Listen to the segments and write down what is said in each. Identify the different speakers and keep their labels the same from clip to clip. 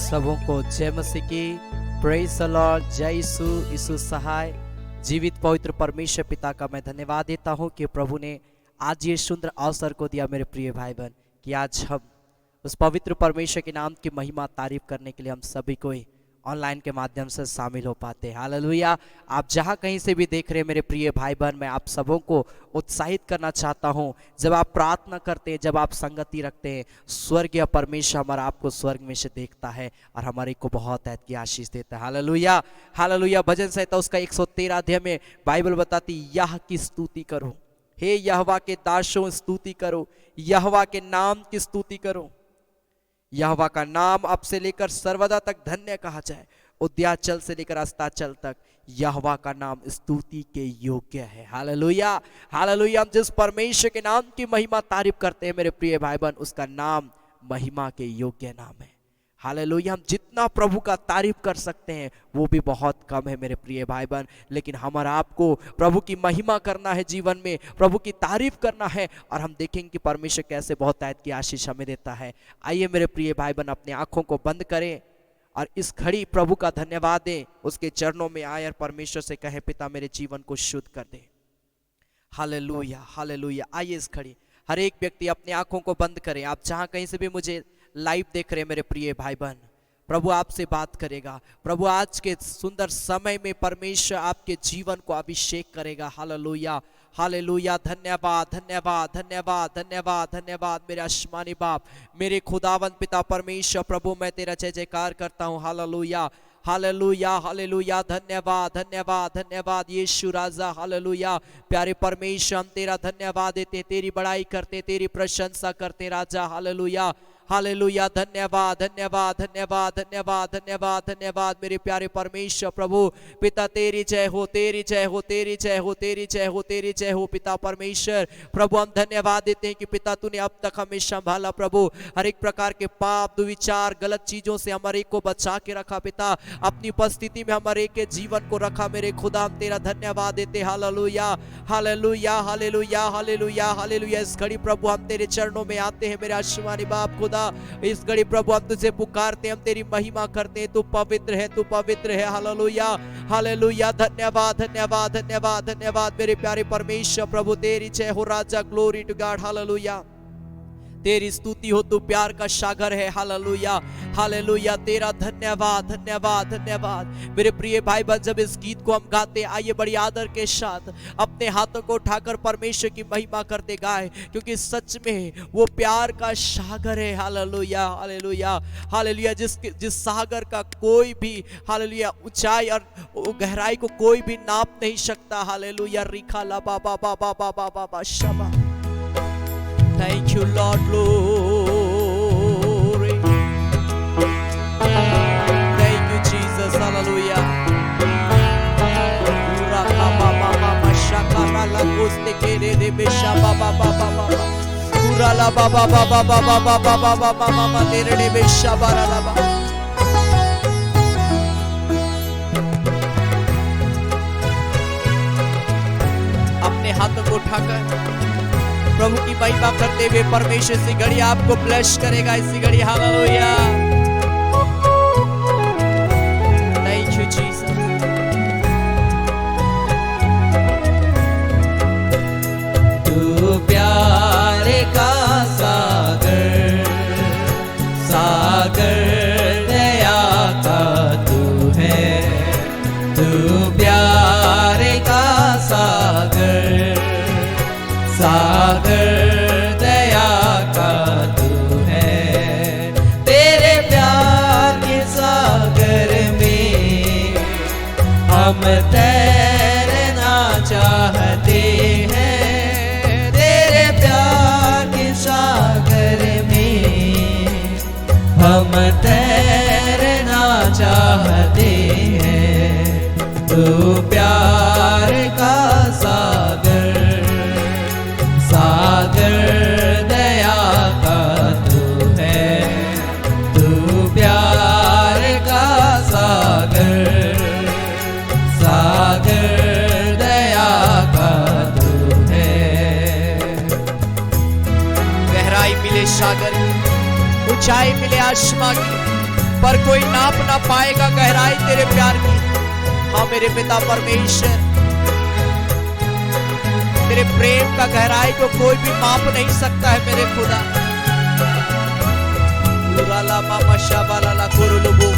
Speaker 1: सबों को जय मसीह की। Praise the Lord. जय यीशु। यीशु सहाय। जीवित पवित्र परमेश्वर पिता का मैं धन्यवाद देता हूं कि प्रभु ने आज ये सुंदर अवसर को दिया मेरे प्रिय भाई बहन, कि आज हम उस पवित्र परमेश्वर के नाम की महिमा तारीफ करने के लिए हम सभी को ऑनलाइन के माध्यम से शामिल हो पाते हैं। हालेलुया। आप जहां कहीं से भी देख रहे हैं मेरे प्रिय भाई बहन, मैं आप सबों को उत्साहित करना चाहता हूं। जब आप प्रार्थना करते हैं, जब आप संगति रखते हैं, स्वर्गीय परमेश्वर हमारा आपको स्वर्ग में से देखता है और हमारे को बहुत ऐत की आशीष देता है। हालेलुया। हालेलुया। भजन संहिता उसका 113 अध्याय में बाइबल बताती, यह की स्तुति करो, हे यहोवा के दासों स्तुति करो, यहोवा के नाम की स्तुति करो। यहोवा का नाम अब से लेकर सर्वदा तक धन्य कहा जाए। उद्याचल से लेकर अस्ताचल तक यहोवा का नाम स्तुति के योग्य है। हालेलुया। हालेलुया। हम जिस परमेश्वर के नाम की महिमा तारीफ करते हैं मेरे प्रिय भाई बहन, उसका नाम महिमा के योग्य नाम है। हालेलुया। हम जितना प्रभु का तारीफ कर सकते हैं वो भी बहुत कम है मेरे प्रिय भाई बहन, लेकिन हमारा आपको प्रभु की महिमा करना है, जीवन में प्रभु की तारीफ करना है, और हम देखेंगे कि परमेश्वर कैसे बहुत ऐत की आशीष हमें देता है। आइए मेरे प्रिय भाई बहन, अपनी आंखों को बंद करें और इस घड़ी प्रभु का धन्यवाद दें, उसके चरणों में आए और परमेश्वर से कहे, पिता मेरे जीवन को शुद्ध कर दे। हालेलुया। हालेलुया। आइए इस घड़ी हर एक व्यक्ति अपनी आंखों को बंद करें। आप जहां कहीं से भी मुझे लाइव देख रहे हैं मेरे प्रिय भाई बहन, प्रभु आपसे बात करेगा। प्रभु आज के सुंदर समय में परमेश्वर आपके जीवन को अभिषेक करेगा। हालेलुया। हालेलुया। धन्यवाद, धन्यवाद, धन्यवाद, धन्यवाद, धन्यवाद मेरे आसमानी बाप, मेरे खुदावंद पिता परमेश्वर। प्रभु मैं तेरा जय जयकार करता हूँ। हालेलुया। हालेलुया। हालेलुया। धन्यवाद, धन्यवाद, धन्यवाद यीशु राजा। हालेलुया। प्यारे परमेश्वर, हम तेरा धन्यवाद देते, तेरी बड़ाई करते, तेरी प्रशंसा करते राजा। हालेलुया। हालेलुया। धन्यवाद, धन्यवाद, धन्यवाद, धन्यवाद, धन्यवाद, धन्यवाद मेरे प्यारे परमेश्वर। प्रभु पिता तेरी जय हो, तेरी जय हो, तेरी जय हो, तेरी जय हो, तेरी जय हो पिता परमेश्वर। प्रभु हम धन्यवाद देते हैं कि पिता तूने अब तक हमें संभाला। प्रभु हर एक प्रकार के पाप, दुविचार, गलत चीजों से हमारे को बचा के रखा पिता, अपनी उपस्थिति में हमारे के जीवन को रखा मेरे खुदा। हम तेरा धन्यवाद देते। Hallelujah. Hallelujah. Hallelujah. Hallelujah. Hallelujah. इस घड़ी प्रभु हम तेरे चरणों में आते हैं मेरे आसमानी बाप खुदा। इस घड़ी प्रभु हम तुझे पुकारते हैं, हम तेरी महिमा करते हैं। तू पवित्र है, तू पवित्र है। हालेलुया। हालेलुया। धन्यवाद, धन्यवाद, धन्यवाद, धन्यवाद मेरे प्यारे परमेश्वर। प्रभु तेरी जय हो राजा। Glory to God. हालेलुया। तेरी स्तुति हो, तू प्यार का सागर है। हालेलुया। हालेलुया। तेरा धन्यवाद, धन्यवाद, धन्यवाद मेरे प्रिय भाई बहन। जब इस गीत को हम गाते, आइए बड़ी आदर के साथ अपने हाथों को उठाकर परमेश्वर की महिमा करते गाए, क्योंकि सच में वो प्यार का सागर है। हालेलुया। हालेलुया। हालेलुया। जिस सागर का कोई भी हालेलुया ऊंचाई और गहराई को कोई भी नाप नहीं सकता। हालेलुया। रिखा ला बाबा बाबा बाबा बाबा शबा। Thank you, Lord, glory. Thank you, Jesus. Hallelujah. Ura baba baba shakara la koste kere de besha baba baba baba. Ura la baba baba baba baba baba mama tere de besha bara la baba. अपने हाथों को उठाकर प्रभु की महिमा करते हुए परमेश्वर इसी घड़ी आपको ब्लेस करेगा। इसी घड़ी हालेलुया। Thank you Jesus. तू प्यार का सागर, सागर दया का तू है। तू प्यार का सागर, सागर दया का तू है। तेरे प्यार के सागर में हम तैरना चाहते हैं। तेरे प्यार के सागर में हम तैरना चाहते हैं। तू प्यार का सागर, सागर दया का तू है। तू प्यार का सागर, सागर दया का तू है। गहराई मिले सागर, ऊंचाई मिले आसमां की, पर कोई नाप ना पाएगा गहराई तेरे प्यार की। हाँ मेरे पिता परमेश्वर, तेरे प्रेम का गहराई को कोई भी माप नहीं सकता है मेरे खुदा। उराला मामा शाबाला कुरुलुबु।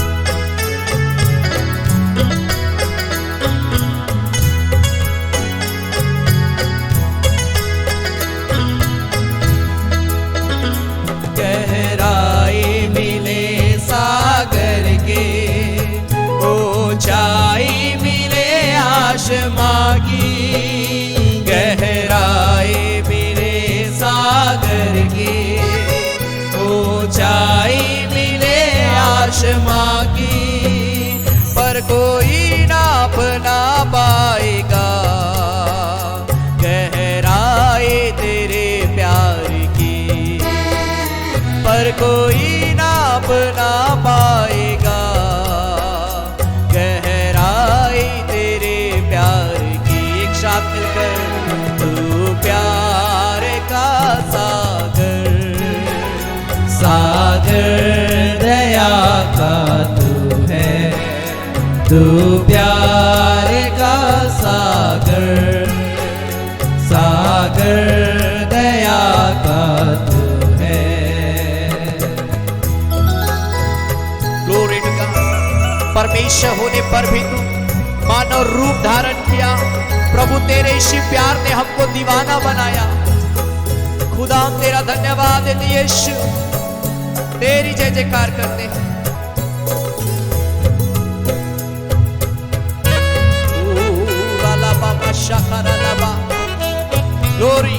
Speaker 2: गहराई मिले सागर के, ऊंचाई मिले आसमां की। गहराई मिले सागर की, ऊंचाई मिले आसमां की, पर कोई नाप ना पाएगा गहराई तेरे प्यार की। पर कोई नाप ना पाएगा गहराई तेरे प्यार की। एक साथ मिलकर, तू प्यार का सागर, सागर दया का तू है। तू प्यार का सागर, सागर दया का तू है।
Speaker 1: Glory to God. परमेश्वर होने पर भी तू मानव रूप धारण किया। प्रभु तेरे इसी प्यार ने हमको दीवाना बनाया। खुदा हम तेरा धन्यवाद देते यीशु, तेरी जय जयकार करते हैं। ग्लोरी।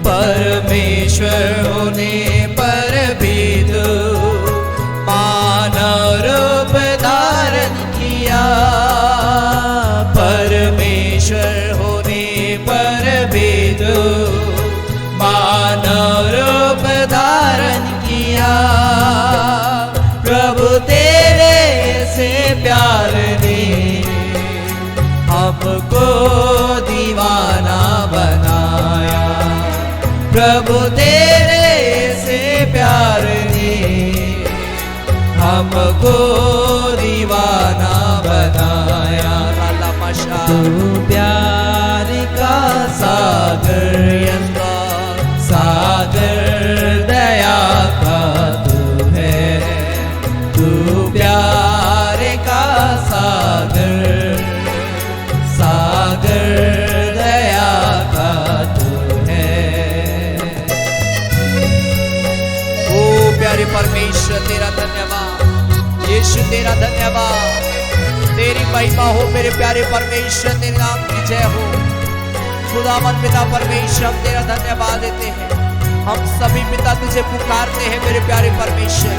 Speaker 2: परमेश्वर होने पर भी तू मानव रूप धारण किया। परमेश्वर होने पर भी तू मानव रूप धारण किया। प्रभु तेरे से प्यार ने हमको दीवाना बनाया। प्रभु तेरे से प्यार ने हमको दीवाना बनाया। तू प्यार का सागर, सागर दया का तू है। तू प्यार का सागर, सागर दया का तू है।
Speaker 1: ओ प्यारे परमेश्वर तेरा धन्यवाद, यीशु तेरा धन्यवाद, तेरी महिमा हो मेरे प्यारे परमेश्वर, तेरे नाम की जय हो। खुदावंद पिता परमेश्वर हम तेरा धन्यवाद देते हैं। हम सभी पिता तुझे पुकारते हैं मेरे प्यारे परमेश्वर।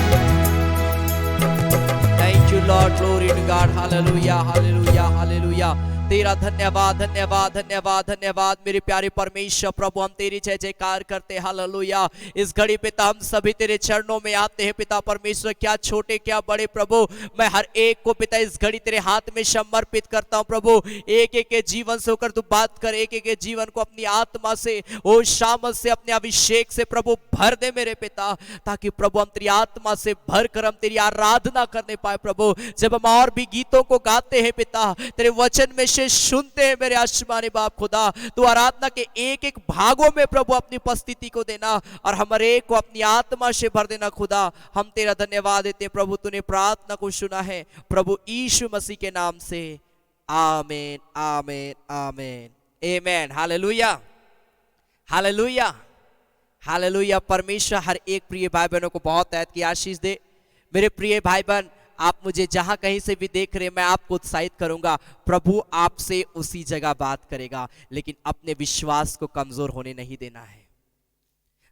Speaker 1: Thank you Lord, glory to God, hallelujah hallelujah hallelujah. तेरा धन्यवाद धन्यवाद धन्यवाद धन्यवाद मेरे प्यारे परमेश्वर। प्रभु हम तेरी जय जयकार करते हैं, हालेलुया। इस घड़ी पिता हम सभी तेरे चरणों में आते हैं पिता परमेश्वर, क्या छोटे क्या बड़े प्रभु, मैं हर एक को पिता इस घड़ी तेरे हाथ में समर्पित करता हूं प्रभु। एक एक के जीवन से होकर तू बात कर, एक एक के जीवन को अपनी आत्मा से, ओ शामत से, अपने अभिषेक से प्रभु भर दे मेरे पिता, ताकि प्रभु हम तेरी आत्मा से भर कर हम तेरी आराधना करने पाए प्रभु। जब हम और भी गीतों को गाते हैं पिता, तेरे वचन में सुनते हैं मेरे आसमानी बाप खुदा, तू आराधना के एक एक भागों में प्रभु अपनी उपस्थिति को देना और हमारे को अपनी आत्मा से भर देना खुदा। हम तेरा धन्यवाद देते हैं प्रभु, तूने प्रार्थना को सुना है प्रभु यीशु मसीह के नाम से, आमीन आमीन आमीन आमेन। Hallelujah hallelujah hallelujah. परमेश्वर हर एक प्रिय भाई बहनों को बहुत ऐत की आशीष दे। मेरे प्रिय भाई बहन, आप मुझे जहां कहीं से भी देख रहे हैं, मैं आपको उत्साहित करूंगा, प्रभु आपसे उसी जगह बात करेगा, लेकिन अपने विश्वास को कमजोर होने नहीं देना है।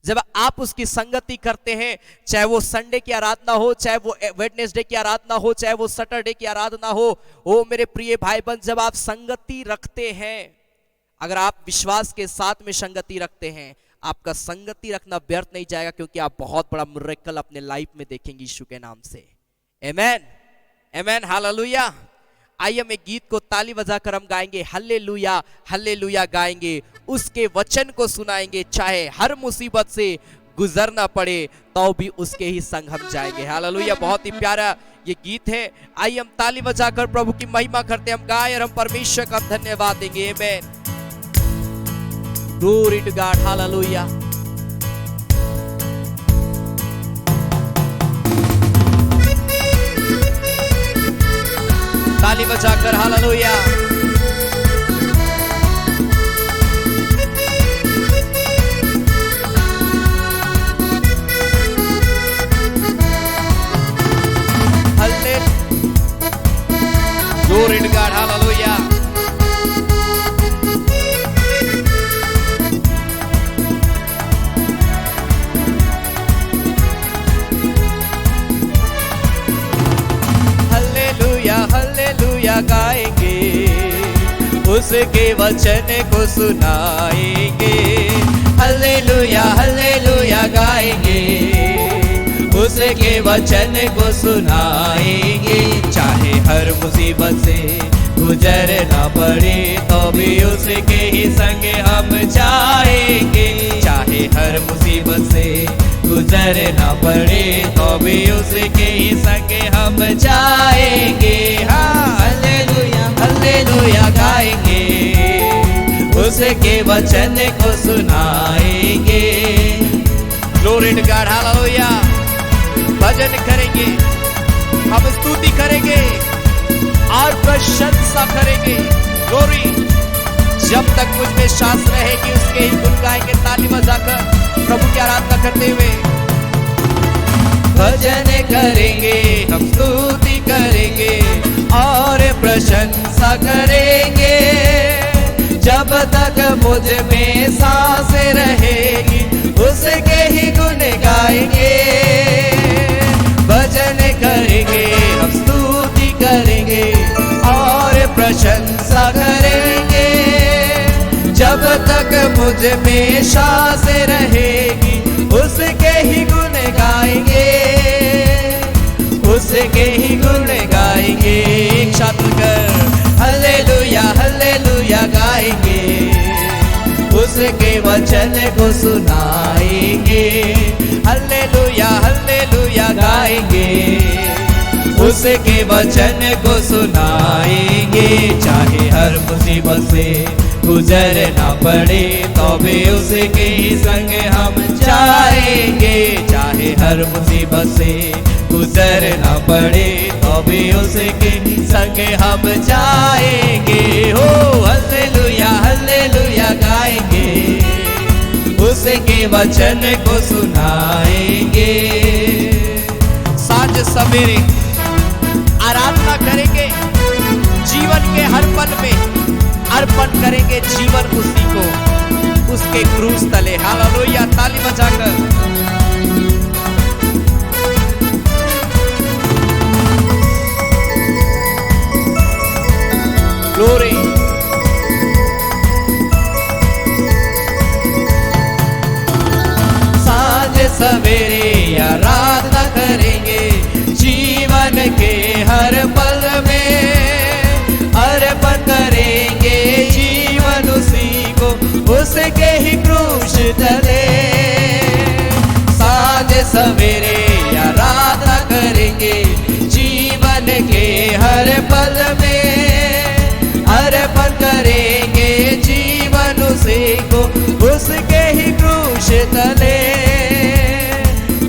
Speaker 1: जब आप उसकी संगति करते हैं, चाहे वो संडे की आराधना हो, चाहे वो वेडनेसडे की आराधना हो, चाहे वो सैटरडे की आराधना हो, ओ मेरे प्रिय भाई बहन, जब आप संगति रखते हैं, अगर आप विश्वास के साथ में संगति रखते हैं, आपका संगति रखना व्यर्थ नहीं जाएगा, क्योंकि आप बहुत बड़ा मिरेकल अपने लाइफ में देखेंगे यीशु के नाम से। आमेन आमेन हालेलुया। आइए हम एक गीत को ताली बजाकर हम गाएंगे, हल्लेलुया हल्लेलुया गाएंगे, उसके वचन को सुनाएंगे, चाहे हर मुसीबत से गुजरना पड़े तो भी उसके ही संग हम जाएंगे। हालेलुया, बहुत ही प्यारा ये गीत है। आइए हम ताली बजाकर प्रभु की महिमा करते, हम गाएं और हम परमेश्वर का धन्यवाद देंगे। आमेन। Glory to God, hallelujah. ताली बजाकर hallelujah. Glory to God, hallelujah. Hallelujah, hallelujah गाएंगे, उसके वचन को सुनाएंगे। Hallelujah, hallelujah गाएंगे, उसके वचन को सुनाएंगे। चाहे हर मुसीबत से गुजरना पड़े तो भी उसके ही संग हम जाएंगे। चाहे हर मुसीबत से गुजरना पड़े तो भी उसके ही संग हम जाएंगे। हाँ, हालेलुया हालेलुया गाएंगे, उसके वचन को सुनाएंगे। Glory to God, hallelujah. भजन करेंगे, हम स्तुति करेंगे और प्रशंसा करेंगे। ग्लोरी, जब तक मुझ में सांस रहेगी उसके ही गुण गाएंगे। ताली बजाकर प्रभु की आराधना करते हुए भजन करेंगे, हम स्तुति करेंगे और प्रशंसा करेंगे। जब तक मुझ में सांस रहेगी उसके ही गुण गाएंगे। भजन करेंगे, हम स्तुति करेंगे और प्रशंसा करेंगे। जब तक मुझ में सांस रहेगी उसके ही गुण गाएंगे, उसके ही गुण गाएंगे। एक साथ कर हालेलुया हालेलुया गाएंगे, उसके वचन को सुनाएंगे। हालेलुया हालेलुया गाएंगे, उसके वचन को सुनाएंगे। चाहे हर मुसीबत से गुजरना पड़े तो भी उसके संग हम जाएंगे। चाहे हर मुसीबत से गुजरना पड़े तो भी उसके संग हम जाएंगे। हो हालेलुया हालेलुया गाएंगे, उसके वचन को सुनाएंगे। साँझ सवेरे आराधना करेंगे, जीवन के हर पल में अर्पण करेंगे जीवन उसी को, उसके क्रूस तले। हालेलुया, ताली बजाकर ग्लोरी। साँझ सवेरे आराधना करेंगे, जीवन के हर पल में अर्पण करेंगे जीवन उसी को, उसके ही क्रूस तले। साँझ सवेरे आराधना करेंगे, जीवन के हर पल में अर्पण करेंगे जीवन उसी को, उसके ही क्रूस तले,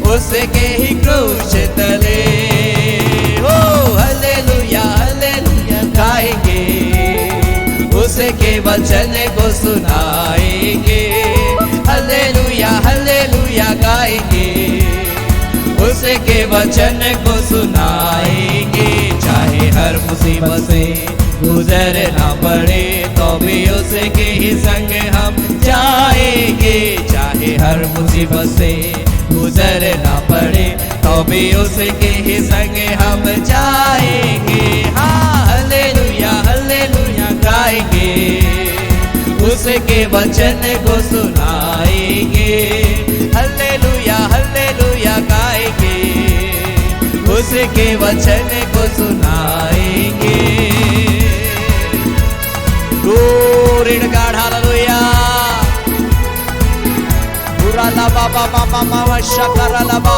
Speaker 1: उसके ही क्रूस तले। ओ हालेलुया हालेलुया गाएंगे, उसके वचन को सुनाएंगे। हालेलुया हालेलुया गाएंगे, उसके वचन को सुनाएंगे। चाहे हर मुसीबत से गुजरना पड़े तो भी उसके ही संग हम जाएंगे। चाहे हर मुसीबत से गुजरना पड़े तो भी उसके ही संग हम जाएंगे। हाँ, हालेलुया हालेलुया गाएंगे, उसके वचन को सुनाएंगे। हालेलुया हालेलुया गाएंगे, उसके वचन को सुनाएंगे। Glory to God, hallelujah. Urala baba mama mama shakara laba.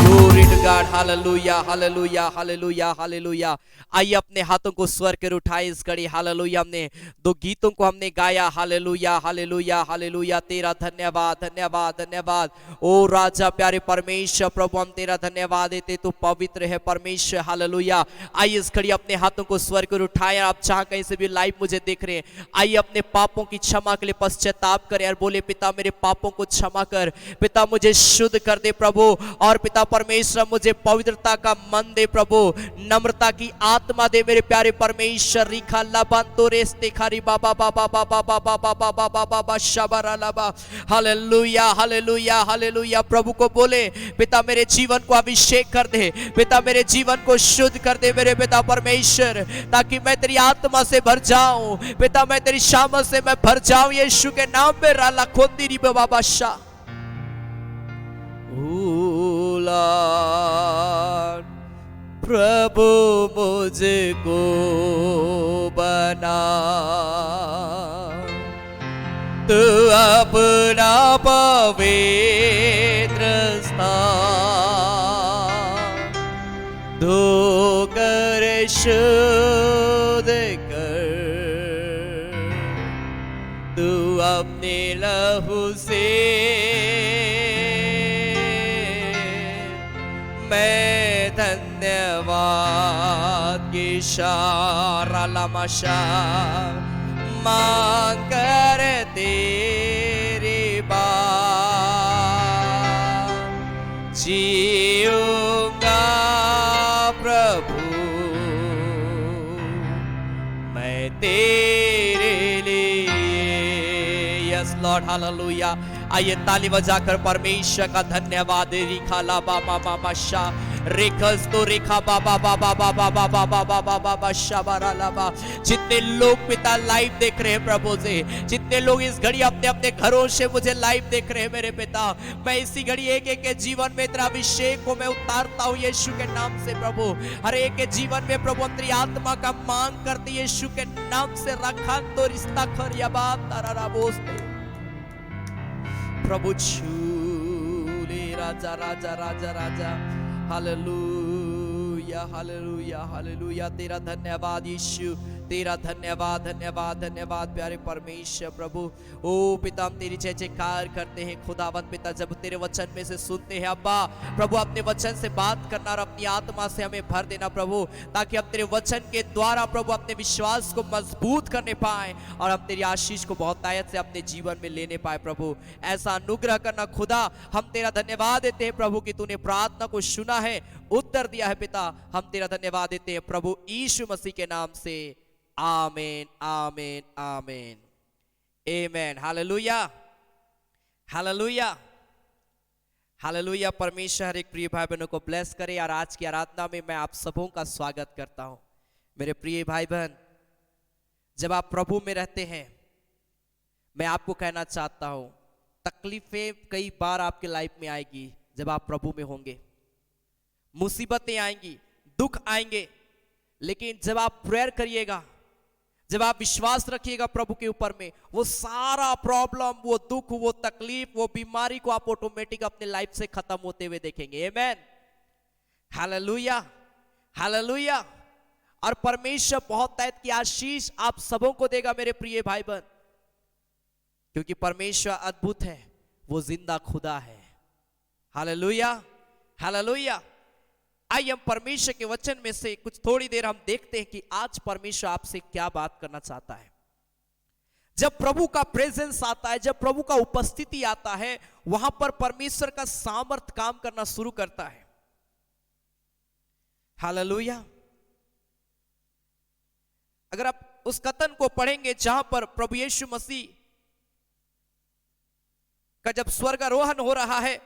Speaker 1: Glory to God, hallelujah, hallelujah, hallelujah, hallelujah. आइए अपने हाथों को स्वर कर उठाए इस घड़ी। हालेलुया। हमने दो गीतों को हमने गाया। Hallelujah, hallelujah, hallelujah. तेरा धन्यवाद, धन्यवाद, धन्यवाद। ओ राजा प्यारे परमेश्वर, प्रभु हम तेरा धन्यवाद देते, तू पवित्र है परमेश्वर। हालेलुया। आइए इस घड़ी अपने हाथों को स्वर कर उठाए। आप जहां कहीं से भी लाइव मुझे देख रहे हैं, आइए अपने पापों की क्षमा के लिए पश्चाताप करें और बोले, पिता मेरे पापों को क्षमा कर, पिता मुझे शुद्ध कर दे प्रभु, और पिता परमेश्वर मुझे पवित्रता का मन दे प्रभु, नम्रता की आत्मा दे मेरे प्यारे परमेश्वर। रिखा लबंतो रेस्ते खारी बाबा बाबा बाबा बाबा बाबा बाबा बाबा शबरा लबा। Hallelujah, hallelujah, hallelujah. प्रभु को बोले, पिता मेरे जीवन को अभिषेक कर दे, पिता मेरे जीवन को शुद्ध कर दे मेरे पिता परमेश्वर, ताकि मैं तेरी आत्मा से भर जाऊं, पिता मैं तेरी शामत से मैं भर जाऊं। यीशु के नाम में राला खोदी री बाबा शाह। प्रभु मुझको बना तू अपना पवित्र स्थान, धोकर शुद्ध कर तू अपने लहू से, मैं धन्यवाद की शारा लमशा मांग कर तेरी बात, जीऊंगा प्रभु मैं तेरे लिए। Yes Lord, hallelujah. आइए ताली बजाकर परमेश्वर का धन्यवाद। रिखा ला बाबा बाबा शाह रेखस तो रेखा बाबा बाबा बाबा बाबा बाबा बाबा शाबारा लाबा। जितने लोग पिता लाइव देख रहे हैं प्रभु से, जितने लोग इस घड़ी अपने अपने घरों से मुझे लाइव देख रहे हैं मेरे पिता, मैं इसी घड़ी एक एक के जीवन में तेरा अभिषेक को मैं उतारता हूँ यीशु के नाम से प्रभु। हर एक के जीवन में प्रभु हम तेरी आत्मा का मांग करते यीशु के नाम से। रखा तो रिश्ता खर या बात तारा बोसते प्रभु छूले राजा राजा राजा राजा। Hallelujah, hallelujah, hallelujah. तेरा धन्यवाद यीशु, तेरा धन्यवाद, धन्यवाद, धन्यवाद प्यारे परमेश्वर प्रभु। ओ पिता हम तेरी जय जयकार करते हैं खुदावंद पिता, जब तेरे वचन में से सुनते हैं अब्बा प्रभु, अपने वचन से बात करना और अपनी आत्मा से हमें भर देना प्रभु, ताकि हम तेरे वचन के द्वारा प्रभु अपने विश्वास को मजबूत करने पाए और हम तेरी आशीष को बहुतायत से अपने जीवन में लेने पाए प्रभु। ऐसा अनुग्रह करना खुदा, हम तेरा धन्यवाद देते हैं प्रभु कि तूने प्रार्थना को सुना है, उत्तर दिया है पिता। हम तेरा धन्यवाद देते हैं प्रभु यीशु मसीह के नाम से। आमीन, आमीन, आमीन, आमेन। Hallelujah, hallelujah, hallelujah. परमेश्वर हर एक प्रिय भाई बहनों को ब्लेस करे। और आज की आराधना में मैं आप सबों का स्वागत करता हूं मेरे प्रिय भाई बहन। जब आप प्रभु में रहते हैं, मैं आपको कहना चाहता हूं, तकलीफें कई बार आपके लाइफ में आएगी। जब आप प्रभु में होंगे, मुसीबतें आएंगी, दुख आएंगे, लेकिन जब आप प्रेयर करिएगा, जब आप विश्वास रखिएगा प्रभु के ऊपर में, वो सारा प्रॉब्लम, वो दुख, वो तकलीफ, वो बीमारी को आप ऑटोमेटिक अपने लाइफ से खत्म होते हुए देखेंगे। आमेन, हालेलुया, हालेलुया। और परमेश्वर बहुत तायत की आशीष आप सबों को देगा मेरे प्रिय भाई बहन, क्योंकि परमेश्वर अद्भुत है, वो जिंदा खुदा है। Hallelujah, hallelujah. आइए हम परमेश्वर के वचन में से कुछ थोड़ी देर हम देखते हैं कि आज परमेश्वर आपसे क्या बात करना चाहता है। जब प्रभु का प्रेजेंस आता है, जब प्रभु का उपस्थिति आता है, वहां पर परमेश्वर का सामर्थ काम करना शुरू करता है। हालेलुया। अगर आप उस कथन को पढ़ेंगे जहां पर प्रभु यीशु मसीह का जब स्वर्गारोहण हो रहा है,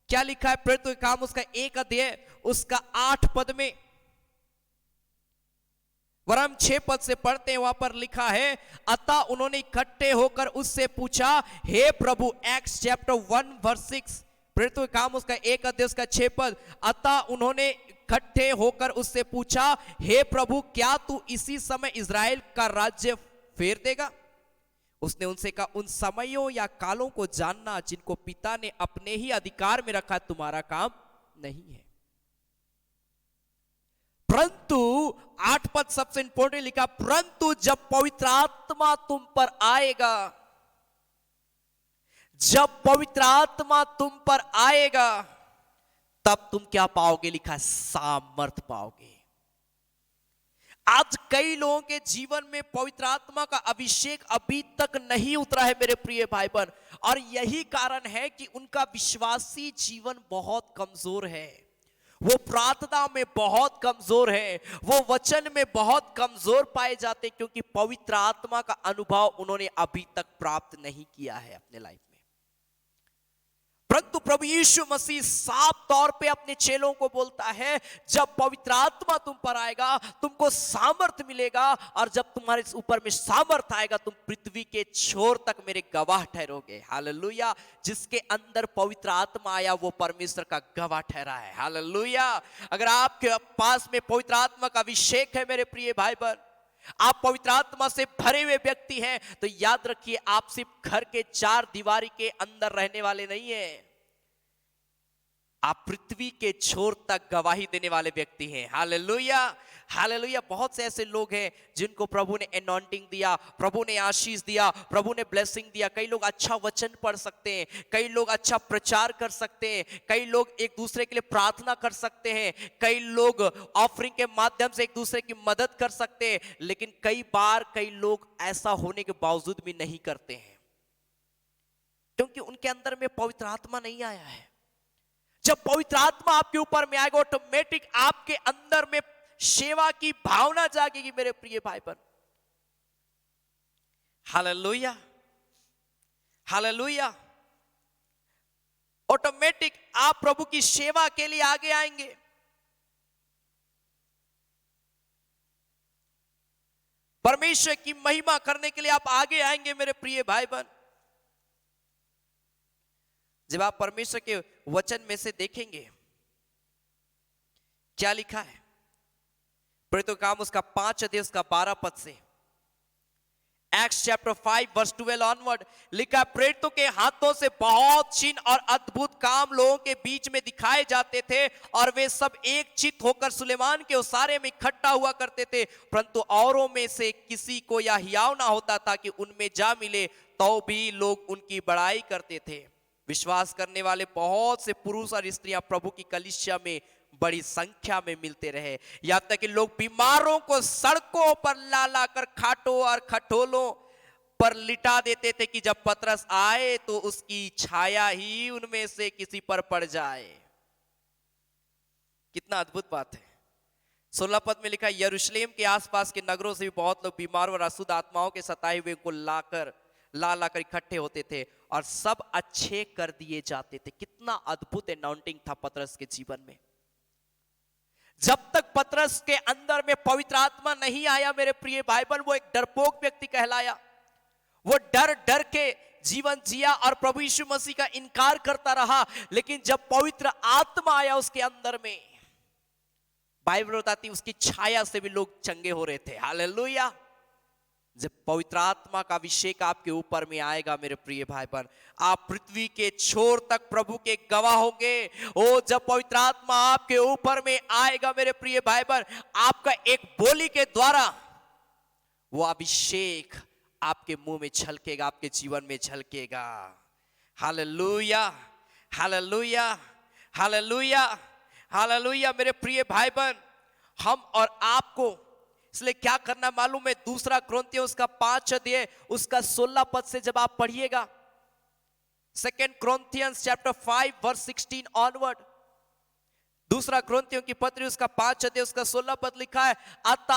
Speaker 1: क्या लिखा है? प्रेरितों के काम उसका 1 अध्याय उसका 8 पद में, वरम 6 पद से पढ़ते हैं, वहां पर लिखा है, अतः उन्होंने इकट्ठे होकर उससे पूछा, हे प्रभु, एक्ट्स चैप्टर 1 वर्स 6, प्रेरितों के काम उसका 1 अध्याय उसका 6 पद, अतः उन्होंने इकट्ठे होकर उससे पूछा, हे प्रभु, क्या तू इसी समय इज़राइल का राज्य फेर देगा? उसने उनसे कहा, उन समयों या कालों को जानना जिनको पिता ने अपने ही अधिकार में रखा तुम्हारा काम नहीं है। परंतु 8 पद सबसे इंपॉर्टेंट लिखा, परंतु जब पवित्र आत्मा तुम पर आएगा, जब पवित्र आत्मा तुम पर आएगा तब तुम क्या पाओगे? लिखा है, सामर्थ पाओगे। आज कई लोगों के जीवन में पवित्र आत्मा का अभिषेक अभी तक नहीं उतरा है मेरे प्रिय भाई बहन, और यही कारण है कि उनका विश्वासी जीवन बहुत कमजोर है, वो प्रार्थना में बहुत कमजोर है, वो वचन में बहुत कमजोर पाए जाते, क्योंकि पवित्र आत्मा का अनुभव उन्होंने अभी तक प्राप्त नहीं किया है अपने लाइफ में। परंतु प्रभु यीशु मसीह साफ तौर पे अपने चेलों को बोलता है, जब पवित्र आत्मा तुम पर आएगा तुमको सामर्थ मिलेगा, और जब तुम्हारे ऊपर में सामर्थ आएगा तुम पृथ्वी के छोर तक मेरे गवाह ठहरोगे। हालेलुया। जिसके अंदर पवित्र आत्मा आया वो परमेश्वर का गवाह ठहरा है। हालेलुया। अगर आपके पास में पवित्र आत्मा का अभिषेक है मेरे प्रिय भाई बहन, आप पवित्र आत्मा से भरे हुए व्यक्ति हैं, तो याद रखिए आप सिर्फ घर के 4 दीवारी के अंदर रहने वाले नहीं हैं, आप पृथ्वी के छोर तक गवाही देने वाले व्यक्ति हैं। Hallelujah, hallelujah. बहुत से ऐसे लोग हैं जिनको प्रभु ने एनॉइंटिंग दिया, प्रभु ने आशीष दिया, प्रभु ने ब्लेसिंग दिया। कई लोग अच्छा वचन पढ़ सकते हैं, कई लोग अच्छा प्रचार कर सकते हैं, कई लोग एक दूसरे के लिए प्रार्थना कर सकते हैं, कई लोग ऑफरिंग के माध्यम से एक दूसरे की मदद कर सकते हैं, लेकिन कई बार कई लोग ऐसा होने के बावजूद भी नहीं करते हैं, क्योंकि उनके अंदर में पवित्र आत्मा नहीं आया है। जब पवित्र आत्मा आपके ऊपर में आएगा, ऑटोमेटिक आपके अंदर में सेवा की भावना जागेगी मेरे प्रिय भाई बहन। Hallelujah, hallelujah. ऑटोमेटिक आप प्रभु की सेवा के लिए आगे आएंगे। परमेश्वर की महिमा करने के लिए आप आगे आएंगे मेरे प्रिय भाई बहन। जब आप परमेश्वर के वचन में से देखेंगे क्या लिखा है, प्रेरितों का काम उसका 5 अध्याय उसका 12 पद से, एक्ट्स चैप्टर 5 वर्स 12 ऑनवर्ड लिखा, प्रेरितों के हाथों से बहुत चिन्ह और अद्भुत काम लोगों के बीच में दिखाए जाते थे, और वे सब एक चित्त होकर सुलेमान के उसारे में इकट्ठा हुआ करते थे, परंतु औरों में से किसी को यह हियाव ना होता था कि उनमें जा मिले, तो भी लोग उनकी बड़ाई करते थे। विश्वास करने वाले बहुत से पुरुष और स्त्रियां प्रभु की कलीसिया में बड़ी संख्या में मिलते रहे, यहां तक कि लोग बीमारों को सड़कों पर ला लाकर खाटों और खटोलों पर लिटा देते थे कि जब पतरस आए तो उसकी छाया ही उनमें से किसी पर पड़ जाए। कितना अद्भुत बात है। 16 पद में लिखा, यरूशलेम के आसपास के नगरों से भी बहुत लोग बीमारों और अशुद्ध आत्माओं के सताए हुए को ला लाकर इकट्ठे होते थे और सब अच्छे कर दिए जाते थे। कितना अद्भुत अनाउंटिंग था पतरस के जीवन में। जब तक पतरस के अंदर में पवित्र आत्मा नहीं आया मेरे प्रिय भाई बहन, वो एक डरपोक व्यक्ति कहलाया। वो डर डर के जीवन जिया और प्रभु यीशु मसीह का इनकार करता रहा। लेकिन जब पवित्र आत्मा आया उसके अंदर में, बाइबल बताती उसकी छाया से भी लोग चंगे हो रहे थे। हालेलुया। जब पवित्र आत्मा का अभिषेक आपके ऊपर में आएगा मेरे प्रिय भाई बहन, आप पृथ्वी के छोर तक प्रभु के गवाह होंगे। ओ जब पवित्र आत्मा आपके ऊपर में आएगा मेरे प्रिय भाई बहन, आपका एक बोली के द्वारा वो अभिषेक आपके मुंह में झलकेगा, आपके जीवन में झलकेगा। Hallelujah, hallelujah, hallelujah, hallelujah. मेरे प्रिय भाई बहन, हम और आपको इसलिए क्या करना मालूम है? 2 कुरिन्थियों उसका 5 अध्याय उसका 16 पद से जब आप पढ़िएगा, 2 Corinthians chapter 5 verse 16 ऑनवर्ड, 2 कुरिन्थियों की पत्री उसका 5 अध्याय उसका 16 पद लिखा है, अतः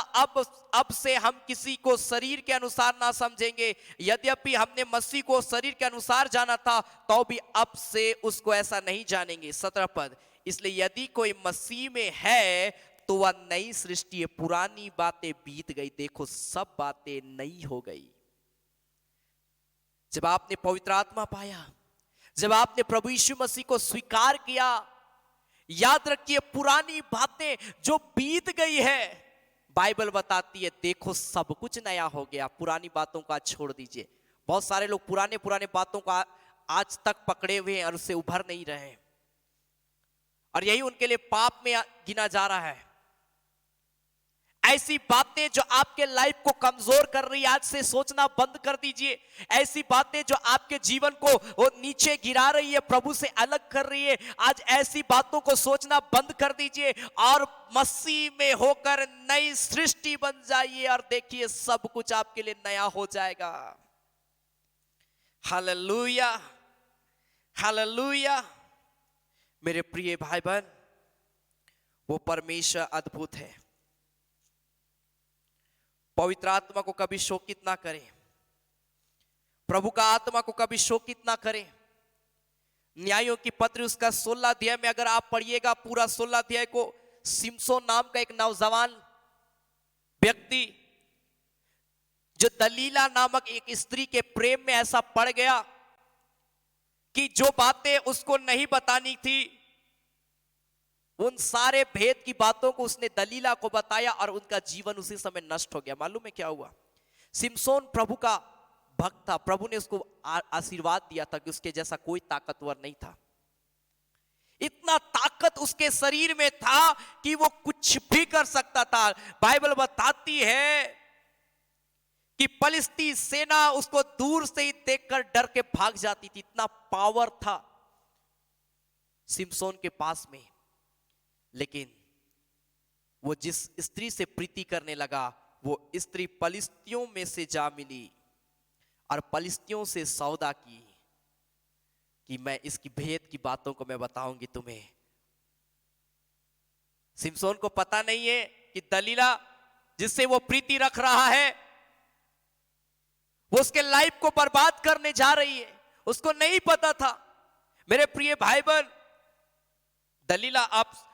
Speaker 1: अब से हम किसी को शरीर के अनुसार ना समझेंगे, यद्यपि हमने मसीह को शरीर के अनुसार जाना था तो भी अब से उसको ऐसा नहीं जानेंगे। 17 पद, इसलिए यदि कोई मसीह में है तो वह नई सृष्टि है, पुरानी बातें बीत गई, देखो सब बातें नई हो गई। जब आपने पवित्र आत्मा पाया, जब आपने प्रभु यीशु मसीह को स्वीकार किया, याद रखिए, पुरानी बातें जो बीत गई है, बाइबल बताती है देखो सब कुछ नया हो गया। पुरानी बातों को आज छोड़ दीजिए। बहुत सारे लोग पुराने पुराने बातों को आज तक पकड़े हुए हैं और उससे उभर नहीं रहे हैं, और यही उनके लिए पाप में गिना जा रहा है। ऐसी बातें जो आपके लाइफ को कमजोर कर रही है, आज से सोचना बंद कर दीजिए। ऐसी बातें जो आपके जीवन को वो नीचे गिरा रही है, प्रभु से अलग कर रही है, आज ऐसी बातों को सोचना बंद कर दीजिए और मसीह में होकर नई सृष्टि बन जाइए, और देखिए सब कुछ आपके लिए नया हो जाएगा। Hallelujah, hallelujah. मेरे प्रिय भाई बहन, वो परमेश्वर अद्भुत है। पवित्र आत्मा को कभी शोकित ना करें, प्रभु का आत्मा को कभी शोकित ना करें। न्यायों की पत्री उसका 16 अध्याय में अगर आप पढ़िएगा पूरा 16 अध्याय को, सिमसोन नाम का एक नौजवान व्यक्ति जो दलीला नामक एक स्त्री के प्रेम में ऐसा पड़ गया कि जो बातें उसको नहीं बतानी थी, उन सारे भेद की बातों को उसने दलीला को बताया और उनका जीवन उसी समय नष्ट हो गया। मालूम है क्या हुआ? सिमसोन प्रभु का भक्त था, प्रभु ने उसको आशीर्वाद दिया था कि उसके जैसा कोई ताकतवर नहीं था। इतना ताकत उसके शरीर में था कि वो कुछ भी कर सकता था। बाइबल बताती है कि फलिस्ती सेना उसको दूर से ही देखकर डर के भाग जाती थी, इतना पावर था सिमसोन के पास में। लेकिन वो जिस स्त्री से प्रीति करने लगा, वो स्त्री फलिस्तियों में से जा मिली और फलिस्तियों से सौदा की कि मैं इसकी भेद की बातों को मैं बताऊंगी तुम्हें। सिमसोन को पता नहीं है कि दलीला जिससे वो प्रीति रख रहा है वो उसके लाइफ को बर्बाद करने जा रही है, उसको नहीं पता था। मेरे प्रिय भाई बहन, दलीला आप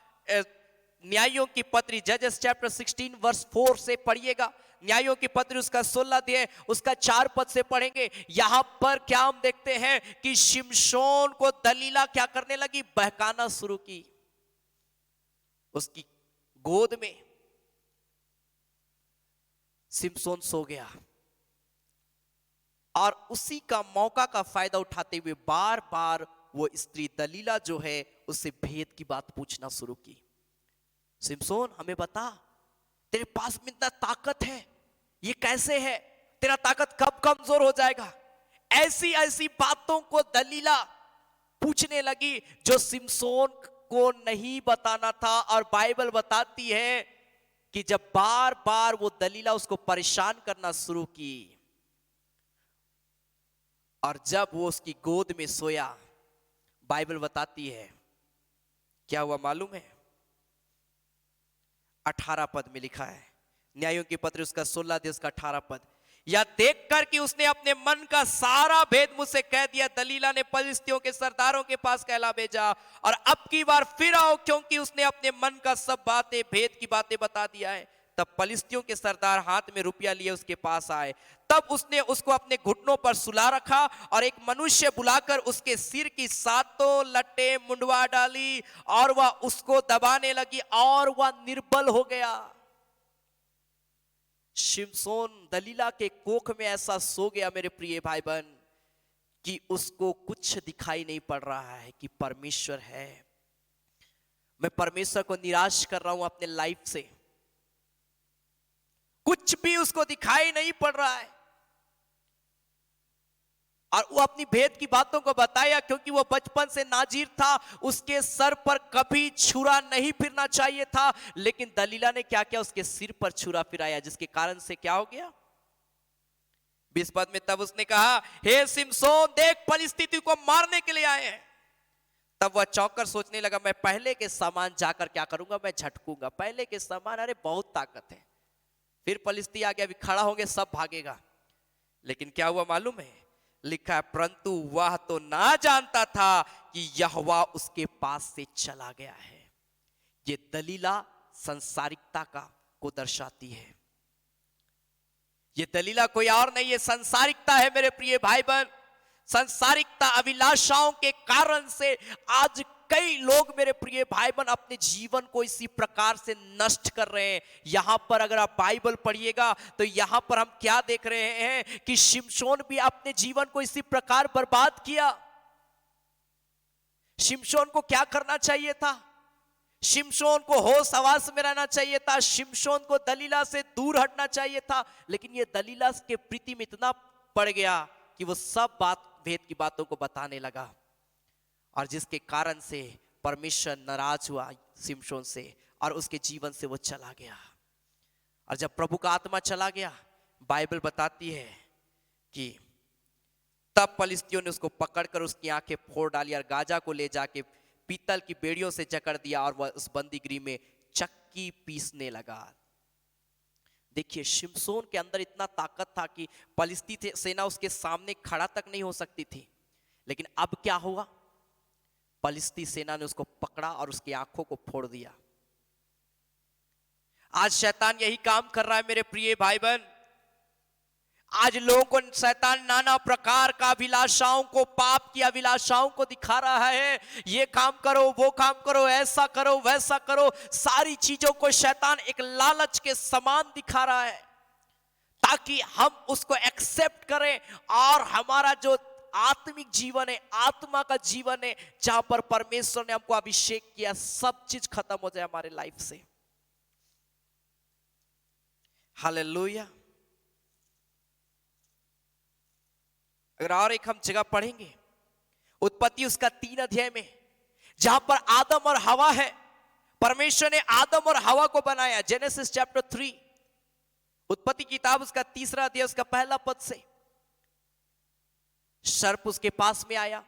Speaker 1: न्यायों की पत्री जजेस चैप्टर 16 वर्स 4 से पढ़िएगा। न्यायों की पत्री उसका 16 अध्याय उसका 4 पद से पढ़ेंगे। यहां पर क्या हम देखते हैं कि शिमशोन को दलीला क्या करने लगी? बहकाना शुरू की। उसकी गोद में सिमसोन सो गया और उसी का मौका का फायदा उठाते हुए बार बार वो स्त्री दलीला जो है उससे भेद की बात पूछना शुरू की। सिमसोन, हमें बता, तेरे पास में इतना ताकत है, ये कैसे है? तेरा ताकत कब कमजोर हो जाएगा? ऐसी ऐसी बातों को दलीला पूछने लगी जो सिमसोन को नहीं बताना था। और बाइबल बताती है कि जब बार बार वो दलीला उसको परेशान करना शुरू की और जब वो उसकी गोद में सोया, बाइबल बताती है क्या हुआ मालूम है? 18 पद में लिखा है, न्यायों की पत्री उसका 16 अध्याय उसका 18 पद। या देखकर कि उसने अपने मन का सारा भेद मुझसे कह दिया, दलीला ने फलिस्तियों के सरदारों के पास कहला भेजा और अब की बार फिर आओ, क्योंकि उसने अपने मन का सब बातें भेद की बातें बता दिया है। तब फलिस्तियों के सरदार हाथ में रुपया लिए उसके पास आए। तब उसने उसको अपने घुटनों पर सुला रखा और एक मनुष्य बुलाकर उसके सिर की 7 लट्टे मुंडवा डाली और वह उसको दबाने लगी और वह निर्बल हो गया। शिमशोन दलीला के कोख में ऐसा सो गया मेरे प्रिय भाई बहन कि उसको कुछ दिखाई नहीं पड़ रहा है कि परमेश्वर है। मैं परमेश्वर को निराश कर रहा हूं अपने लाइफ से, कुछ भी उसको दिखाई नहीं पड़ रहा है। और वो अपनी भेद की बातों को बताया, क्योंकि वो बचपन से नाजीर था, उसके सर पर कभी छुरा नहीं फिरना चाहिए था। लेकिन दलीला ने क्या किया? उसके सिर पर छुरा फिराया, जिसके कारण से क्या हो गया? 20 पद में तब उसने कहा, हे सिमशोन, देख फलिस्ती को मारने के लिए आए हैं। तब वह चौंकर सोचने लगा, मैं पहले के समान जाकर क्या करूंगा? मैं झटकूंगा। पहले के समान, अरे बहुत ताकत है। फिर फलिस्ती आ गया, अभी खड़ा होंगे सब भागेगा। लेकिन क्या हुआ मालूम है? लिखा है, परंतु वह तो ना जानता था कि यहोवा उसके पास से चला गया है। ये दलीला संसारिकता को दर्शाती है। ये दलीला कोई और नहीं है, संसारिकता है मेरे प्रिय भाई बहन। संसारिकता, अभिलाषाओं के कारण से आज कई लोग मेरे प्रिय भाई बहन अपने जीवन को इसी प्रकार से नष्ट कर रहे हैं। यहां पर अगर आप बाइबल पढ़िएगा तो यहां पर हम क्या देख रहे हैं कि शिमशोन भी अपने जीवन को इसी प्रकार बर्बाद किया। शिमशोन को क्या करना चाहिए था? शिमशोन को होश हवास में रहना चाहिए था। शिमशोन को दलीला से दूर हटना चाहिए था, लेकिन ये दलीला के प्रीति में इतना पड़ गया कि वो सब बात भेद की बातों को बताने लगा, और जिसके कारण से परमेश्वर नाराज हुआ शिमशोन से और उसके जीवन से वो चला गया। और जब प्रभु का आत्मा चला गया, बाइबल बताती है कि तब फलिस्तियों ने उसको पकड़कर उसकी आंखें फोड़ डाली और गाजा को ले जाके पीतल की बेड़ियों से जकड़ दिया और वह उस बंदीगृह में चक्की पीसने लगा। देखिए, शिमशोन के अंदर इतना ताकत था कि फलिस्ती सेना उसके सामने खड़ा तक नहीं हो सकती थी। लेकिन अब क्या हुआ? फलिस्ती सेना ने उसको पकड़ा और उसकी आंखों को फोड़ दिया। आज शैतान यही काम कर रहा है मेरे प्रिय भाई बहन। आज लोगों को शैतान नाना प्रकार का अभिलाषाओं को, पाप की अभिलाषाओं को दिखा रहा है। ये काम करो, वो काम करो, ऐसा करो, वैसा करो। सारी चीजों को शैतान एक लालच के समान दिखा रहा है ताकि हम उसको एक्सेप्ट करें और हमारा जो आत्मिक जीवन है, आत्मा का जीवन है, जहां पर परमेश्वर ने हमको अभिषेक किया, सब चीज खत्म हो जाए हमारे लाइफ से। हालेलुया। अगर और एक हम जगह पढ़ेंगे, उत्पत्ति उसका 3 अध्याय में, जहां पर आदम और हवा है। परमेश्वर ने आदम और हवा को बनाया। जेनेसिस चैप्टर 3, उत्पत्ति किताब उसका 3 अध्याय उसका 1 पद से। सर्प उसके पास में आया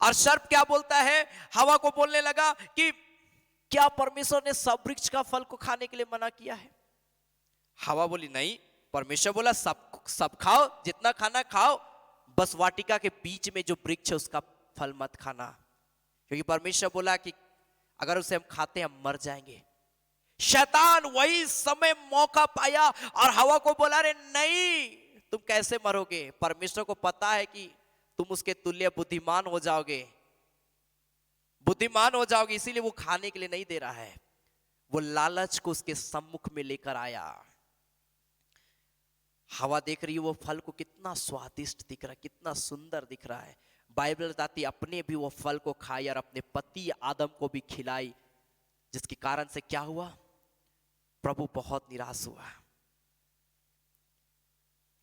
Speaker 1: और सर्प क्या बोलता है? हवा को बोलने लगा कि क्या परमेश्वर ने सब वृक्ष का फल को खाने के लिए मना किया है? हवा बोली नहीं, परमेश्वर बोला सब खाओ, जितना खाना खाओ, बस वाटिका के बीच में जो वृक्ष है उसका फल मत खाना, क्योंकि परमेश्वर बोला कि अगर उसे हम खाते हैं हम मर जाएंगे। शैतान वही समय मौका पाया और हवा को बोला, अरे नहीं, तुम कैसे मरोगे? परमेश्वर को पता है कि तुम उसके तुल्य बुद्धिमान हो जाओगे, इसीलिए वो खाने के लिए नहीं दे रहा है। वो लालच को उसके सम्मुख में लेकर आया। हवा देख रही है वो फल को, कितना स्वादिष्ट दिख रहा है, कितना सुंदर दिख रहा है। बाइबल बताती अपने भी वो फल को खाई और अपने पति आदम को भी खिलाई, जिसके कारण से क्या हुआ? प्रभु बहुत निराश हुआ।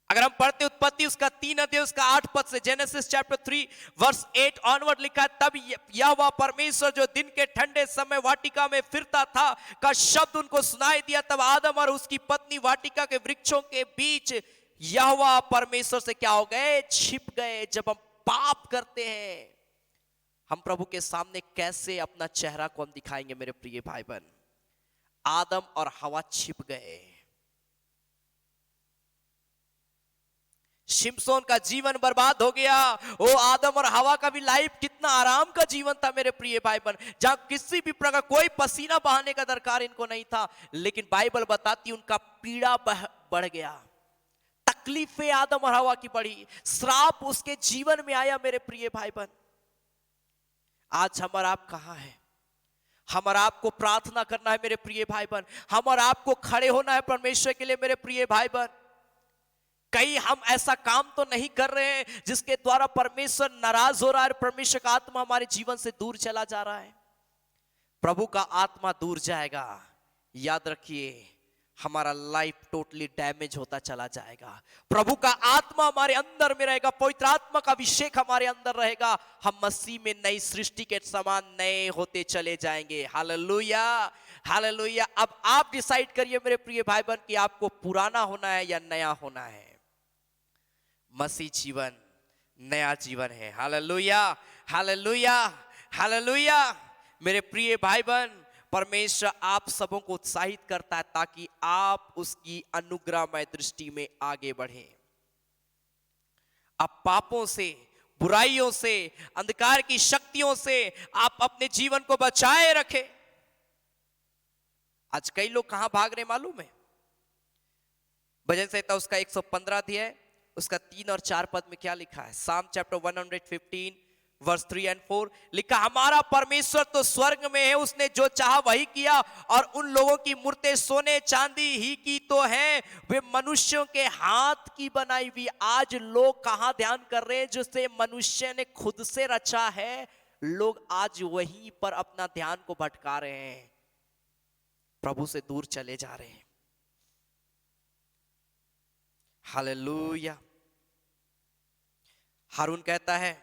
Speaker 1: अगर हम पढ़ते उत्पत्ति उसका 3 अध्याय उसका 8 पद से, जेनेसिस चैप्टर 3 वर्स 8 ऑनवर्ड लिखा है, तब यहोवा परमेश्वर जो दिन के ठंडे समय वाटिका में फिरता था का शब्द उनको सुनाई दिया। तब आदम और उसकी पत्नी वाटिका के वृक्षों के बीच यहोवा परमेश्वर से क्या हो गए? छिप गए। जब हम पाप करते हैं, हम प्रभु के सामने कैसे अपना चेहरा को हम दिखाएंगे मेरे प्रिय भाई बहन? आदम और हवा छिप गए। शिमशोन का जीवन बर्बाद हो गया। वो आदम और हवा का भी लाइफ कितना आराम का जीवन था मेरे प्रिय भाई बहन, जहां किसी भी प्रकार कोई पसीना बहाने का दरकार इनको नहीं था। लेकिन बाइबल बताती उनका पीड़ा बढ़ गया, तकलीफें आदम और हवा की बढ़ी, श्राप उसके जीवन में आया मेरे प्रिय भाई बहन। आज हम और आप कहां है? हम और आपको प्रार्थना करना है मेरे प्रिय भाई बहन। हम और आपको खड़े होना है परमेश्वर के लिए मेरे प्रिय भाई बहन। कहीं हम ऐसा काम तो नहीं कर रहे हैं जिसके द्वारा परमेश्वर नाराज हो रहा है, परमेश्वर का आत्मा हमारे जीवन से दूर चला जा रहा है। प्रभु का आत्मा दूर जाएगा, याद रखिए हमारा लाइफ टोटली डैमेज होता चला जाएगा। प्रभु का आत्मा हमारे अंदर में रहेगा, पवित्र आत्मा का अभिषेक हमारे अंदर रहेगा, हम मसीह में नई सृष्टि के समान नए होते चले जाएंगे। Hallelujah, hallelujah. अब आप डिसाइड करिए मेरे प्रिय भाई बहन कि आपको पुराना होना है या नया होना है। मसीह जीवन नया जीवन है। Hallelujah, hallelujah, hallelujah. मेरे प्रिय भाई बहन, परमेश्वर आप सबों को उत्साहित करता है ताकि आप उसकी अनुग्रहमय दृष्टि में आगे बढ़ें। आप पापों से, बुराइयों से, अंधकार की शक्तियों से आप अपने जीवन को बचाए रखें। आज कई लोग कहां भाग रहे मालूम है? भजन संहिता उसका 115 अध्याय उसका 3 और 4 पद में क्या लिखा है? साम चैप्टर 115 वर्स 3 और 4 लिखा, हमारा परमेश्वर तो स्वर्ग में है, उसने जो चाहा वही किया, और उन लोगों की मूर्तें सोने चांदी ही की तो हैं, वे मनुष्यों के हाथ की बनाई हुई। आज लोग कहां ध्यान कर रहे हैं? जिसे मनुष्य ने खुद से रचा है, लोग आज वहीं पर अपना ध्यान को भटका रहे हैं, प्रभु से दूर चले जा रहे हैं। हालेलुया। हारून कहता है,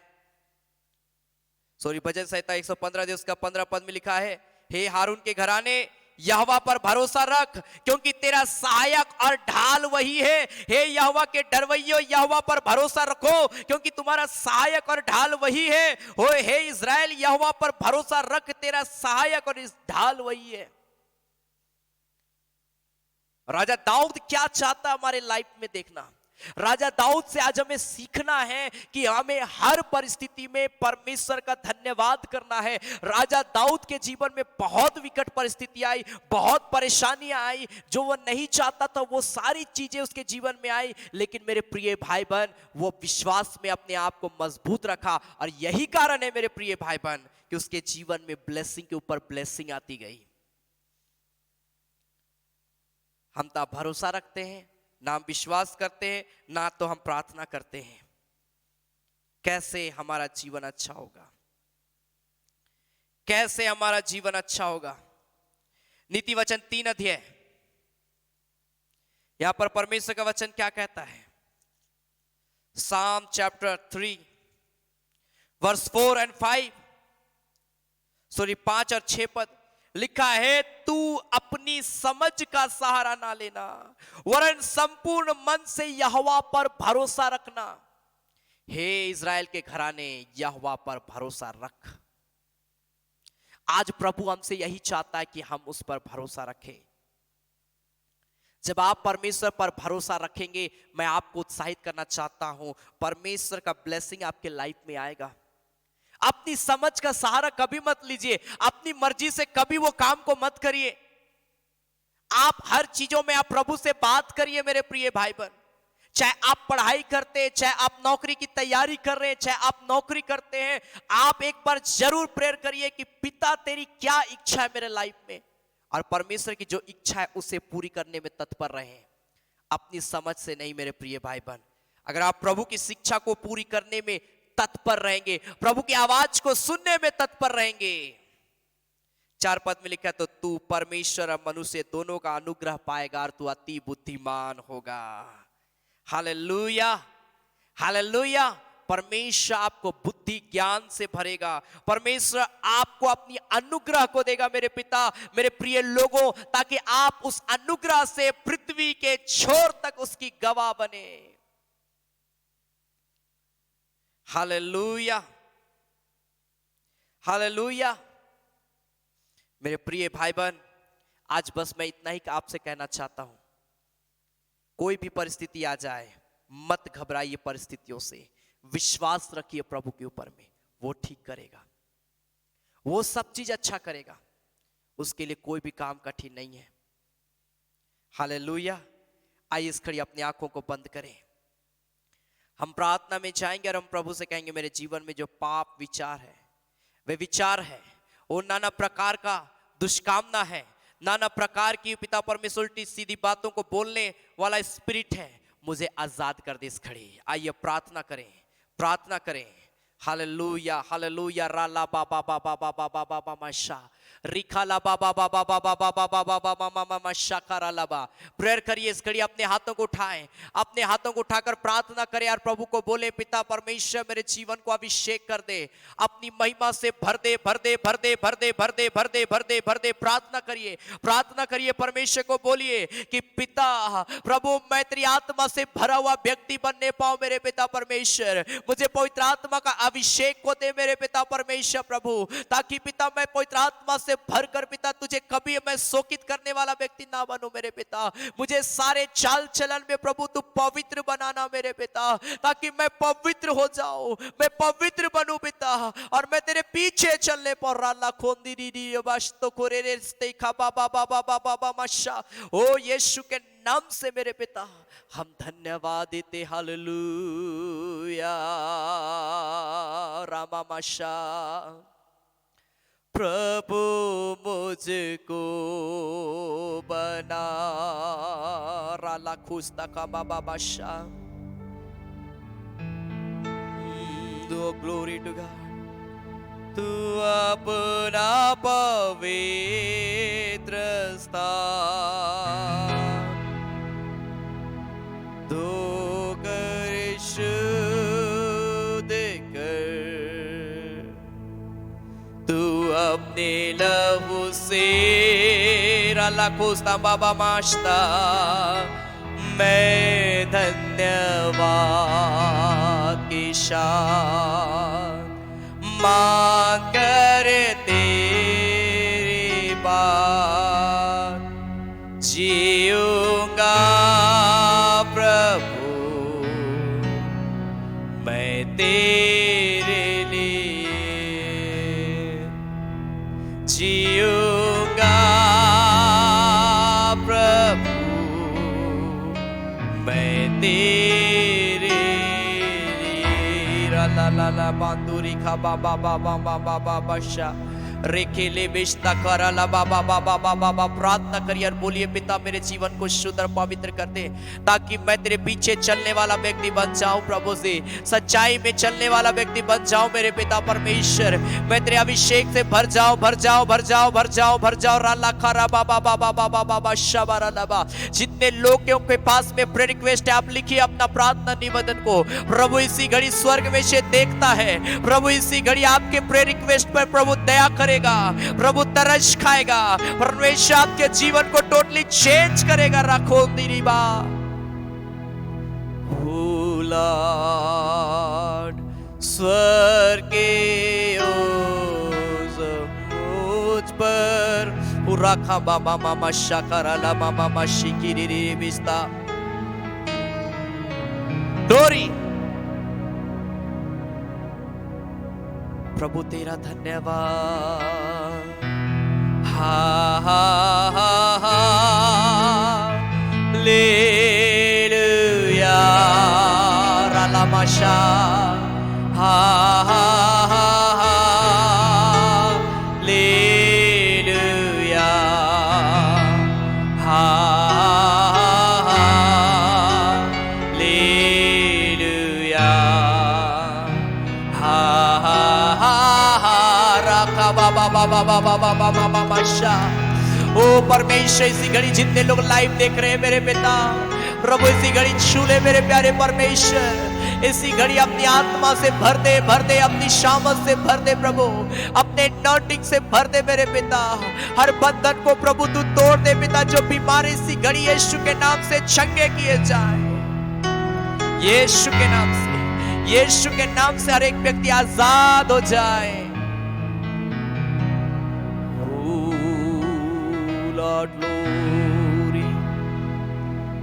Speaker 1: भजन संहिता 115 उसका 15 पद में लिखा है, हे हारून के घराने, यहोवा पर भरोसा रख, क्योंकि तेरा सहायक और ढाल वही है। हे यहोवा के डरवैयो, यहोवा पर भरोसा रखो, क्योंकि तुम्हारा सहायक और ढाल वही है। हो हे इज़राइल, यहोवा पर भरोसा रख, तेरा सहायक और इस ढाल वही है। राजा दाऊद क्या चाहता हमारे लाइफ में देखना, राजा दाऊद से आज हमें सीखना है कि हमें हर परिस्थिति में परमेश्वर का धन्यवाद करना है। राजा दाऊद के जीवन में बहुत विकट परिस्थिति आई, बहुत परेशानियां आई, जो वो नहीं चाहता था वो सारी चीजें उसके जीवन में आई, लेकिन मेरे प्रिय भाई बहन, वो विश्वास में अपने आप को मजबूत रखा, और यही कारण है मेरे प्रिय भाई बहन कि उसके जीवन में ब्लेसिंग के ऊपर ब्लेसिंग आती गई। हम तो भरोसा रखते हैं, ना हम विश्वास करते हैं, ना तो हम प्रार्थना करते हैं। कैसे हमारा जीवन अच्छा होगा? कैसे हमारा जीवन अच्छा होगा? नीति वचन 3 अध्याय, यहां पर परमेश्वर का वचन क्या कहता है? Psalm chapter 3 verse 4 and 5, 5 और 6 पद लिखा है, तू अपनी समझ का सहारा ना लेना, वरन संपूर्ण मन से यहोवा पर भरोसा रखना। हे इज़राइल के घराने, यहोवा पर भरोसा रख। आज प्रभु हमसे यही चाहता है कि हम उस पर भरोसा रखें। जब आप परमेश्वर पर भरोसा रखेंगे, मैं आपको उत्साहित करना चाहता हूं, परमेश्वर का ब्लेसिंग आपके लाइफ में आएगा। अपनी समझ का सहारा कभी मत लीजिए, अपनी मर्जी से कभी वो काम को मत करिए। आप हर चीजों में आप प्रभु से बात करिए मेरे प्रिय भाई बहन। चाहे आप पढ़ाई करते हैं, चाहे आप नौकरी की तैयारी कर रहे हैं, चाहे आप नौकरी करते हैं, आप एक बार जरूर प्रेयर करिए कि पिता तेरी क्या इच्छा है मेरे लाइफ में, और परमेश्वर की जो इच्छा है उसे पूरी करने में तत्पर रहें, अपनी समझ से नहीं मेरे प्रिय भाई बहन। अगर आप प्रभु की शिक्षा को पूरी करने में तत्पर रहेंगे, प्रभु की आवाज को सुनने में तत्पर रहेंगे, 4 पद में लिखा है, तो तू परमेश्वर और मनुष्य दोनों का अनुग्रह पाएगा, और तू अति बुद्धिमान होगा। Hallelujah, hallelujah. परमेश्वर आपको बुद्धि ज्ञान से भरेगा, परमेश्वर आपको अपनी अनुग्रह को देगा मेरे पिता, मेरे प्रिय लोगों, ताकि आप उस अनुग्रह से पृथ्वी के छोर तक उसकी गवाह बने। Hallelujah, hallelujah. मेरे प्रिय भाई बहन, आज बस मैं इतना ही आपसे कहना चाहता हूं, कोई भी परिस्थिति आ जाए, मत घबराइए परिस्थितियों से, विश्वास रखिए प्रभु के ऊपर में, वो ठीक करेगा, वो सब चीज अच्छा करेगा, उसके लिए कोई भी काम कठिन नहीं है। हालेलुया। आइए इस घड़ी अपनी आंखों को बंद करें, हम प्रार्थना में जाएंगे और हम प्रभु से कहेंगे, मेरे जीवन में जो पाप विचार है, वे विचार है, वो नाना प्रकार का दुष्कामना है, नाना प्रकार की पिता परमेश्वर उल्टी सीधी बातों को बोलने वाला स्पिरिट है, मुझे आजाद कर दे इस घड़ी। आइए प्रार्थना करें, प्रार्थना करें। Hallelujah, hallelujah. राला बाबा बाबा बाबा बाबा बाबा शा रिखाला बाबा बाबा बाबा बाबा बाबा बाबा मामा शाकारा लाबा। प्रेयर करिए इस घड़ी, अपने हाथों को उठाएं, अपने हाथों को उठाकर प्रार्थना करें और प्रभु को बोले, पिता परमेश्वर मेरे जीवन को अभिषेक कर दे, अपनी महिमा से भर दे, भर दे, भर दे, भर दे, भर दे, भर दे, भर दे, भर दे। प्रार्थना करिए, प्रार्थना करिए, परमेश्वर को बोलिए कि पिता प्रभु मैं तेरी आत्मा से भरा हुआ व्यक्ति बनने पाऊं मेरे पिता परमेश्वर, मुझे पवित्र आत्मा का अभिषेक को दे मेरे पिता परमेश्वर प्रभु, ताकि पिता मैं पवित्र आत्मा से भरकर पिता तुझे कभी मैं शोकित करने वाला व्यक्ति ना बनूं मेरे पिता। मुझे सारे चाल चलन में प्रभु तू पवित्र बनाना मेरे पिता, ताकि मैं पवित्र हो जाऊं, मैं पवित्र बनूं पिता, और मैं तेरे पीछे चलने पर राला खोंदी दी वास्तो कोरेरे स्तेखा बाबा बाबा बाबा बाबा मशा। ओ यीशु के नाम से मेरे पिता हम धन्यवाद देते। हालेलुया रामा माशा। प्रभु मुझको बना राला खुस्ता का बाबा बाशा। दो ग्लोरी टू गॉड। तू अपना पवित्र स्थान धोकर शुद्ध कर। तू अपने लहू से राला खोस्ता बाबा माश्ता। मैं धन्यवाद की शान मान कर तेरी बात जीऊंगा प्रभु मैं तेरे लिए। जीऊंगा प्रभु मैं तेरे लिए। ला ला ला बांदुरी खा बाबा बाबा बाबा बाबा शा रेखेले बेचता करा ला बाबा बाबा बाबा बाबा। प्रार्थना करिए और बोलिए पिता मेरे जीवन को शुद्ध और पवित्र कर दे ताकि मैं तेरे पीछे चलने वाला व्यक्ति बन जाऊं। प्रभु से सच्चाई में चलने वाला व्यक्ति बन जाऊं मेरे पिता परमेश्वर। मैं तेरे अभिषेक से भर जाऊं भर जाऊं भर जाऊं भर जाऊं भर जाऊं। राला खरा बाबा बाबा बाबा बाबा शबारा लबा। जितने लोगों के पास में प्रेयर रिक्वेस्ट है आप लिखिए अपना प्रार्थना निवेदन को। प्रभु इसी घड़ी स्वर्ग में से देखता है। प्रभु इसी घड़ी आपके प्रेयर रिक्वेस्ट पर प्रभु दया करेगा। प्रभु तरस खाएगा। परमेश्वर आपके जीवन को टोटली चेंज करेगा। रखो निरीबा लॉर्ड स्वर्ग के ओस मुझ पर उराखा बाबा मामा शाकराला मामा माशिकिरी बिस्ता डोरी। प्रभु तेरा धन्यवाद। हा हा हा हा लेलुया राला माशा। हा हा हा हा लेलुया। हा हा लेलुया। हा बाबा बाबा बाबा बाबा बाबा शा। ओ परमेश्वर इसी घड़ी जितने लोग लाइव देख रहे हैं मेरे पिता प्रभु इसी घड़ी छू ले मेरे प्यारे परमेश्वर। इसी घड़ी अपनी आत्मा से भर दे अपनी शामत से भर दे प्रभु अपने नॉटिंग से भर दे मेरे पिता। हर बंधन को प्रभु तू तोड़ दे पिता। जो बीमारी इसी घड़ी यीशु के नाम से चंगे किए जाए। यीशु के नाम से यीशु के नाम से हर एक व्यक्ति आजाद हो जाए।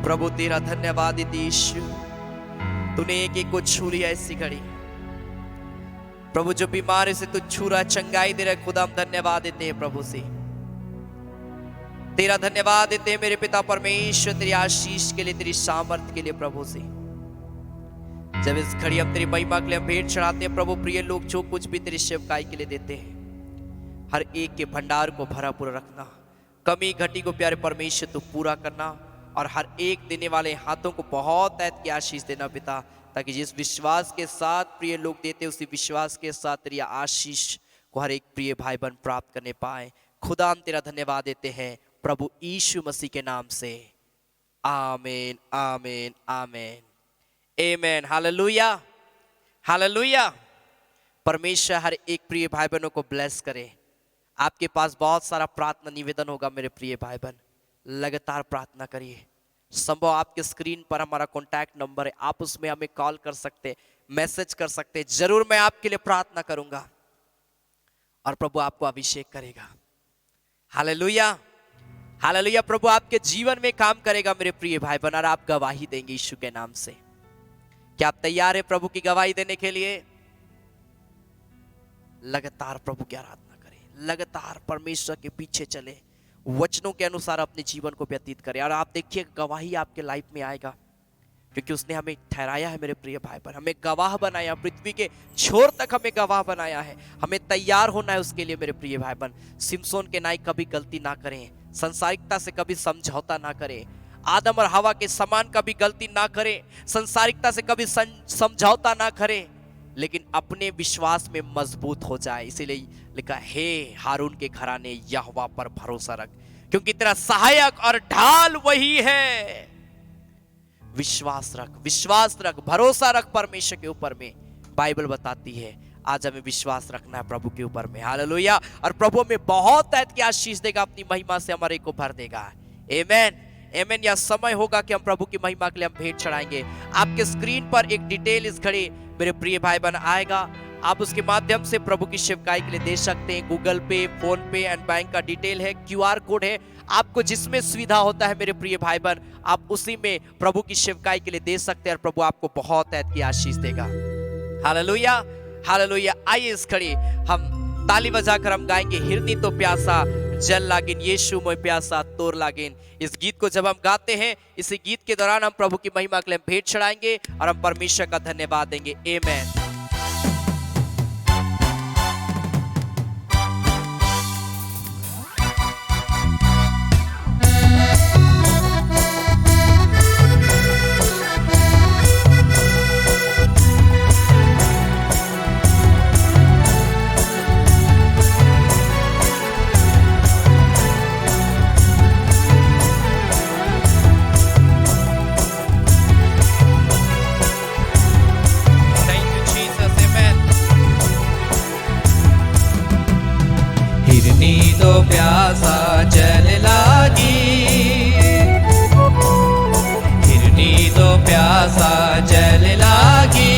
Speaker 1: प्रभु तेरा धन्यवाद यीशु। तूने एक एक को छू लिया इसी घड़ी प्रभु। जो बीमारी से तू छू रहा चंगाई दे रहा खुदा हम धन्यवाद देते हैं प्रभु से। तेरा धन्यवाद देते हैं मेरे पिता परमेश्वर तेरी आशीष के लिए तेरी सामर्थ्य के लिए प्रभु से। जब इस घड़ी हम तेरी महिमा के लिए हम भेंट चढ़ाते हैं प्रभु प्रिय लोग जो कुछ भी तेरी सेवकाई के लिए देते हैं हर एक के भंडार को भरा पूरा रखना। कमी घटी को प्यारे परमेश्वर तू पूरा करना और हर एक देने वाले हाथों को बहुत ऐत की आशीष देना पिता। ताकि जिस विश्वास के साथ प्रिय लोग देते उसी विश्वास के साथ तेरी आशीष को हर एक प्रिय भाई बहन प्राप्त करने पाए। खुदा हम तेरा धन्यवाद देते हैं प्रभु यीशु मसीह के नाम से। आमीन आमीन आमीन आमीन। Hallelujah hallelujah. परमेश्वर हर एक प्रिय भाई बहनों को ब्लेस करे। आपके पास बहुत सारा प्रार्थना निवेदन होगा मेरे प्रिय भाई बहन। लगातार प्रार्थना करिए। संभव आपके स्क्रीन पर हमारा कॉन्टैक्ट नंबर है। आप उसमें हमें कॉल कर सकते, मैसेज कर सकते। जरूर मैं आपके लिए प्रार्थना करूंगा और प्रभु आपको अभिषेक करेगा। Hallelujah hallelujah. प्रभु आपके जीवन में काम करेगा मेरे प्रिय भाई बहन और आप गवाही देंगे यीशु के नाम से। क्या आप तैयार है प्रभु की गवाही देने के लिए? लगातार प्रभु की आराधना करें। लगातार परमेश्वर के पीछे चले। वचनों के अनुसार अपने जीवन को व्यतीत करें। और आप देखिए गवाही आपके लाइफ में आएगा, क्योंकि उसने हमें ठहराया है मेरे प्रिय भाई बहन, हमें गवाह बनाया, पृथ्वी के छोर तक हमें गवाह बनाया है। हमें तैयार होना है उसके लिए मेरे प्रिय भाई बहन। सिमसोन के नाई कभी गलती ना करें, संसारिकता से कभी समझौता ना करें, आदम और हवा के समान कभी गलती ना करें, संसारिकता से कभी समझौता ना करें, लेकिन अपने विश्वास में मजबूत हो जाए। इसीलिए लिखा, हे हारून के घराने यहोवा पर भरोसा रख, क्योंकि तेरा सहायक और ढाल वही है। विश्वास रख, भरोसा रख परमेश्वर के ऊपर में। बाइबल बताती है आज हमें विश्वास रखना है प्रभु के ऊपर में। हालेलुया। और प्रभु हमें बहुत ऐत की आशीष देगा, अपनी महिमा से हमारे को भर देगा। आमेन, आमेन। यह समय होगा कि हम प्रभु की महिमा के लिए हम भेंट चढ़ाएंगे। आपके स्क्रीन पर एक डिटेल इस घड़ी मेरे प्रिय भाई बहन आएगा, आप उसके माध्यम से प्रभु की सेवकाई के लिए दे सकते हैं। गूगल पे, फोन पे एंड बैंक का डिटेल है, QR कोड है। आपको जिसमें सुविधा होता है मेरे प्रिय भाई बहन, आप उसी में प्रभु की सेवकाई के लिए दे सकते हैं और प्रभु आपको बहुत ऐत की आशीष देगा। Hallelujah, hallelujah. आइए इस घड़ी हम ताली बजाकर हम गाएंगे, हिरनी तो प्यासा जल लागिन, यीशु मोय प्यासा तोर लागिन। इस गीत को जब हम गाते हैं, इसी गीत के दौरान हम प्रभु की महिमा के लिए भेंट चढ़ाएंगे और हम परमेश्वर का धन्यवाद देंगे। आमेन।
Speaker 2: तो प्यासा जल लागी, हिरनी तो प्यासा जल लागी,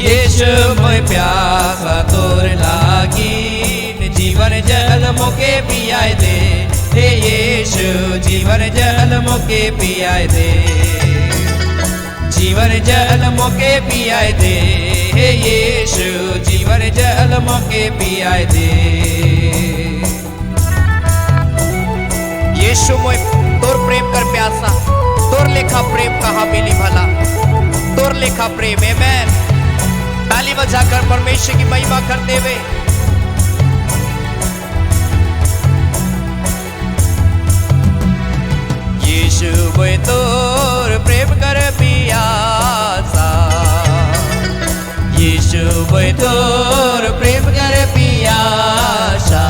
Speaker 2: यीशु मोय प्यासा तोर लागी। जीवन जल मोके पियाए दे, हे यीशु जीवन जल मोके पियाए दे, जीवन जल मोके पियाए दे, हे यीशु जीवन जल मोके पियाए दे।
Speaker 1: यीशु मोय तोर प्रेम कर प्यासा, तोर लेखा प्रेम कहाँ मिली भला, तोर लेखा प्रेम। आमेन। ताली बजाकर परमेश्वर की महिमा करते हुए
Speaker 2: यीशु मोय तोर प्रेम कर पियासा, यीशु मोय तोर प्रेम कर पियासा,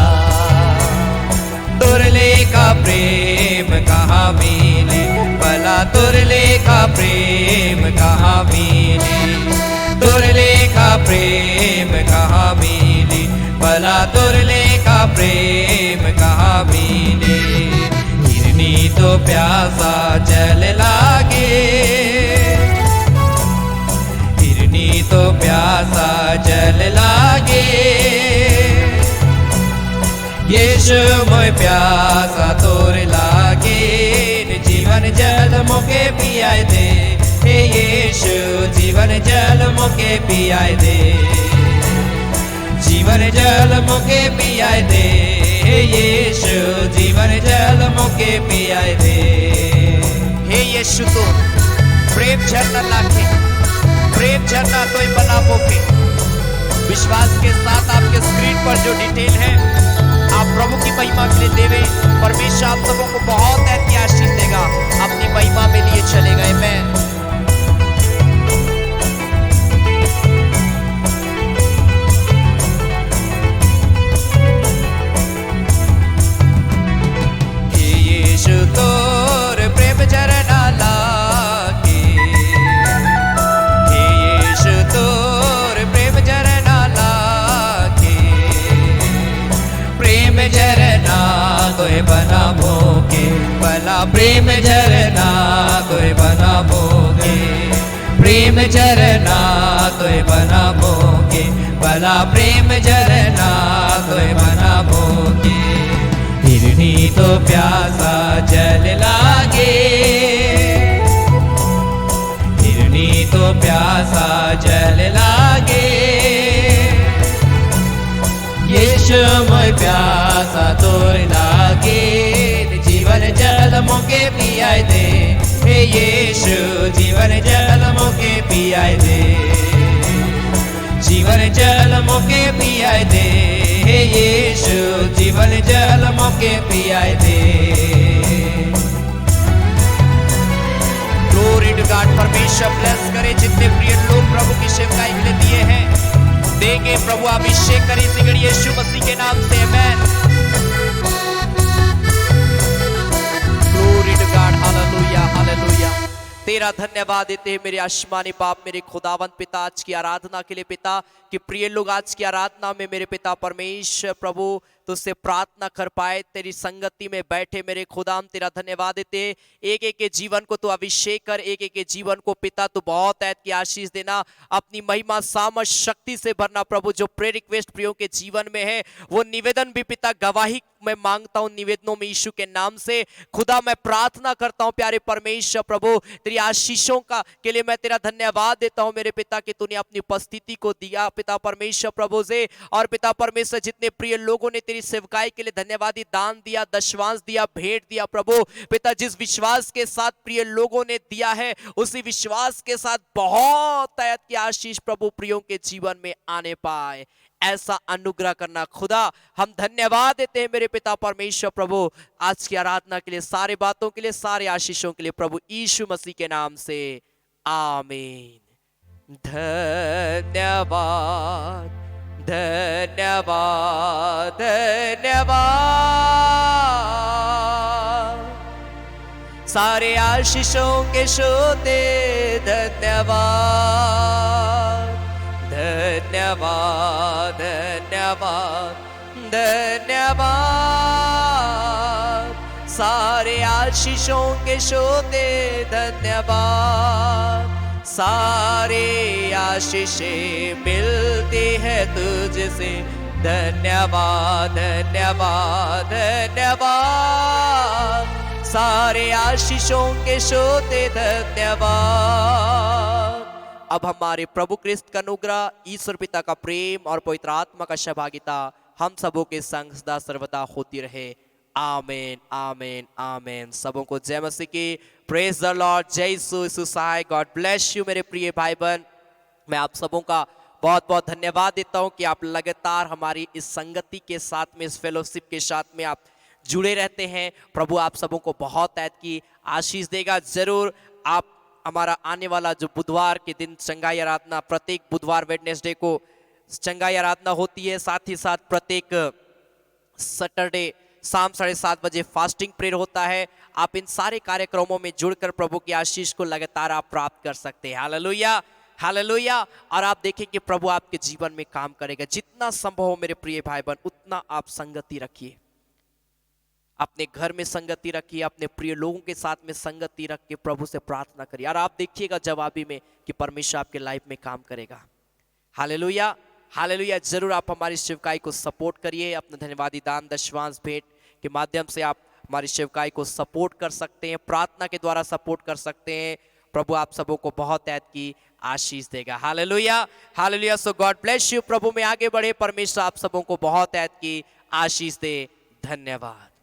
Speaker 2: तोर लेखा प्रेम कहाँ मिले भला, तोर लेखा प्रेम कहाँ मिले, तोर लेखा प्रेम कहाँ मिले भला, तोर लेखा प्रेम कहाँ मिले। हिरनी तो प्यासा जल लागे, हिरनी तो प्यासा जल लागे, यीशु मोय प्यासा तोर लागे। जीवन जल मोके पियाए दे, हे यीशु जीवन जल मोके पियाए दे, जीवन जल मोके पियाए दे, हे यीशु जीवन जल मोके पियाए दे।
Speaker 1: हे यीशु तो प्रेम झरना लाखे, प्रेम झरना तो बना मोके। विश्वास के साथ आपके स्क्रीन पर जो डिटेल है, आप प्रभु की महिमा के लिए देवे, परमेश्वर आप सबों को बहुत ऐसी आशीष देगा, अपनी महिमा में लिए चले गए। मैं
Speaker 2: यीशु तोर प्रेम झरना लागे, हे यीशु तोर प्रेम झरना लागे, प्रेम झरना कोई बना मोके भला, प्रेम झरना कोई बना मोके, प्रेम झरना कोई बना मोके भला, प्रेम झरना कोई बना मोके। हिरनी तो प्यासा जल लागे, हिरनी तो प्यासा जल लागे, यीशु मोय प्यासा मोके पियाए दे, हे यीशु जीवन जल मोके पियाए दे, जीवन जल मोके पियाए दे, हे यीशु जीवन जल मोके पियाए दे। ग्लोरी टू गॉड, परमेश्वर ब्लेस करे जितने प्रिय लोग प्रभु की सेवकाई के लिए दिए हैं, देंगे प्रभु अभिषेक करे इसी घड़ी यीशु मसीह के नाम से, amen. Glory to God, hallelujah hallelujah. तेरा धन्यवाद देते हैं मेरे आसमानी बाप, मेरे खुदावंत पिता, आज की आराधना के लिए पिता, कि प्रिय लोग आज की आराधना में मेरे पिता परमेश्वर प्रभु तुझसे प्रार्थना कर पाए, तेरी संगति में बैठे मेरे खुदाम तेरा धन्यवाद देते। एक एक के जीवन को तू अभिषेक कर, एक एक के जीवन को पिता तू बहुत ऐत की आशीष देना, अपनी महिमा सामर्थ शक्ति से भरना प्रभु। जो प्रेयर रिक्वेस्ट प्रियो के जीवन में है वो निवेदन भी पिता गवाही मैं मांगता हूं निवेदनों में यीशु के नाम से। खुदा मैं प्रार्थना करता हूं प्यारे परमेश्वर प्रभु, तेरी आशीषों का के लिए मैं तेरा धन्यवाद देता हूं मेरे पिता कि तूने अपनी उपस्थिति को दिया पिता परमेश्वर प्रभु से। और पिता परमेश्वर जितने प्रिय लोगों ने तेरी सेवकाई के लिए धन्यवादी दान दिया, दशवांश दिया, भेंट दिया प्रभु पिता, जिस विश्वास के साथ प्रिय लोगों ने दिया है उसी विश्वास के साथ बहुत आयत की आशीष प्रभु प्रियों के जीवन में आने पाए, ऐसा अनुग्रह करना खुदा। हम धन्यवाद देते हैं मेरे पिता परमेश्वर प्रभु आज की आराधना के लिए, सारे बातों के लिए, सारे आशीषों के लिए प्रभु यीशु मसीह के नाम से, आमीन। धन्यवाद धन्यवाद धन्यवाद, सारे आशीषों के श्रोते धन्यवाद धन्यवाद धन्यवाद धन्यवाद, सारे आशीषों के श्रोते धन्यवाद, सारे आशीषें मिलती है तुझसे धन्यवाद धन्यवाद धन्यवाद, सारे आशीषों के श्रोते धन्यवाद। अब हमारे प्रभु क्रिस्त का अनुग्रह, ईश्वर पिता का प्रेम और पवित्र आत्मा का सहभागिता हम सबों के संग सदा सर्वदा होती रहे, आमेन आमेन आमेन। सबों को जय मसीह की, प्रेज द लॉर्ड, जय यीशु सहाय। गॉड ब्लेस यू मेरे प्रिय भाई बहन। मैं आप सबों का बहुत बहुत धन्यवाद देता हूं कि आप लगातार हमारी इस संगति के साथ में, इस फेलोशिप के साथ में आप जुड़े रहते हैं। प्रभु आप सबों को बहुत ऐत की आशीष देगा। जरूर आप हमारा आने वाला जो बुधवार के दिन चंगाई आराधना, प्रत्येक बुधवार वेडनेसडे को चंगाई आराधना होती है, साथ ही साथ प्रत्येक सैटरडे शाम 7:30 बजे फास्टिंग प्रेयर होता है। आप इन सारे कार्यक्रमों में जुड़कर प्रभु की आशीष को लगातार आप प्राप्त कर सकते हैं। Hallelujah hallelujah. और आप देखें कि प्रभु आपके जीवन में काम करेगा। जितना संभव हो मेरे प्रिय भाई बहन उतना आप संगति रखिए, अपने घर में संगति रखिए, अपने प्रिय लोगों के साथ में संगति रख के प्रभु से प्रार्थना करिए, और आप देखिएगा जवाबी में कि परमेश्वर आपके लाइफ में काम करेगा। Hallelujah hallelujah. जरूर आप हमारी सेवकाई को सपोर्ट करिए, अपने धन्यवादी दान दशवांश भेंट के माध्यम से आप हमारी सेवकाई को सपोर्ट कर सकते हैं, प्रार्थना के द्वारा सपोर्ट कर सकते हैं। प्रभु आप सबों को बहुत ऐत की आशीष देगा। Hallelujah hallelujah. So God bless you. प्रभु में आगे बढ़े, परमेश्वर आप सबों को बहुत ऐत की आशीष दे। धन्यवाद।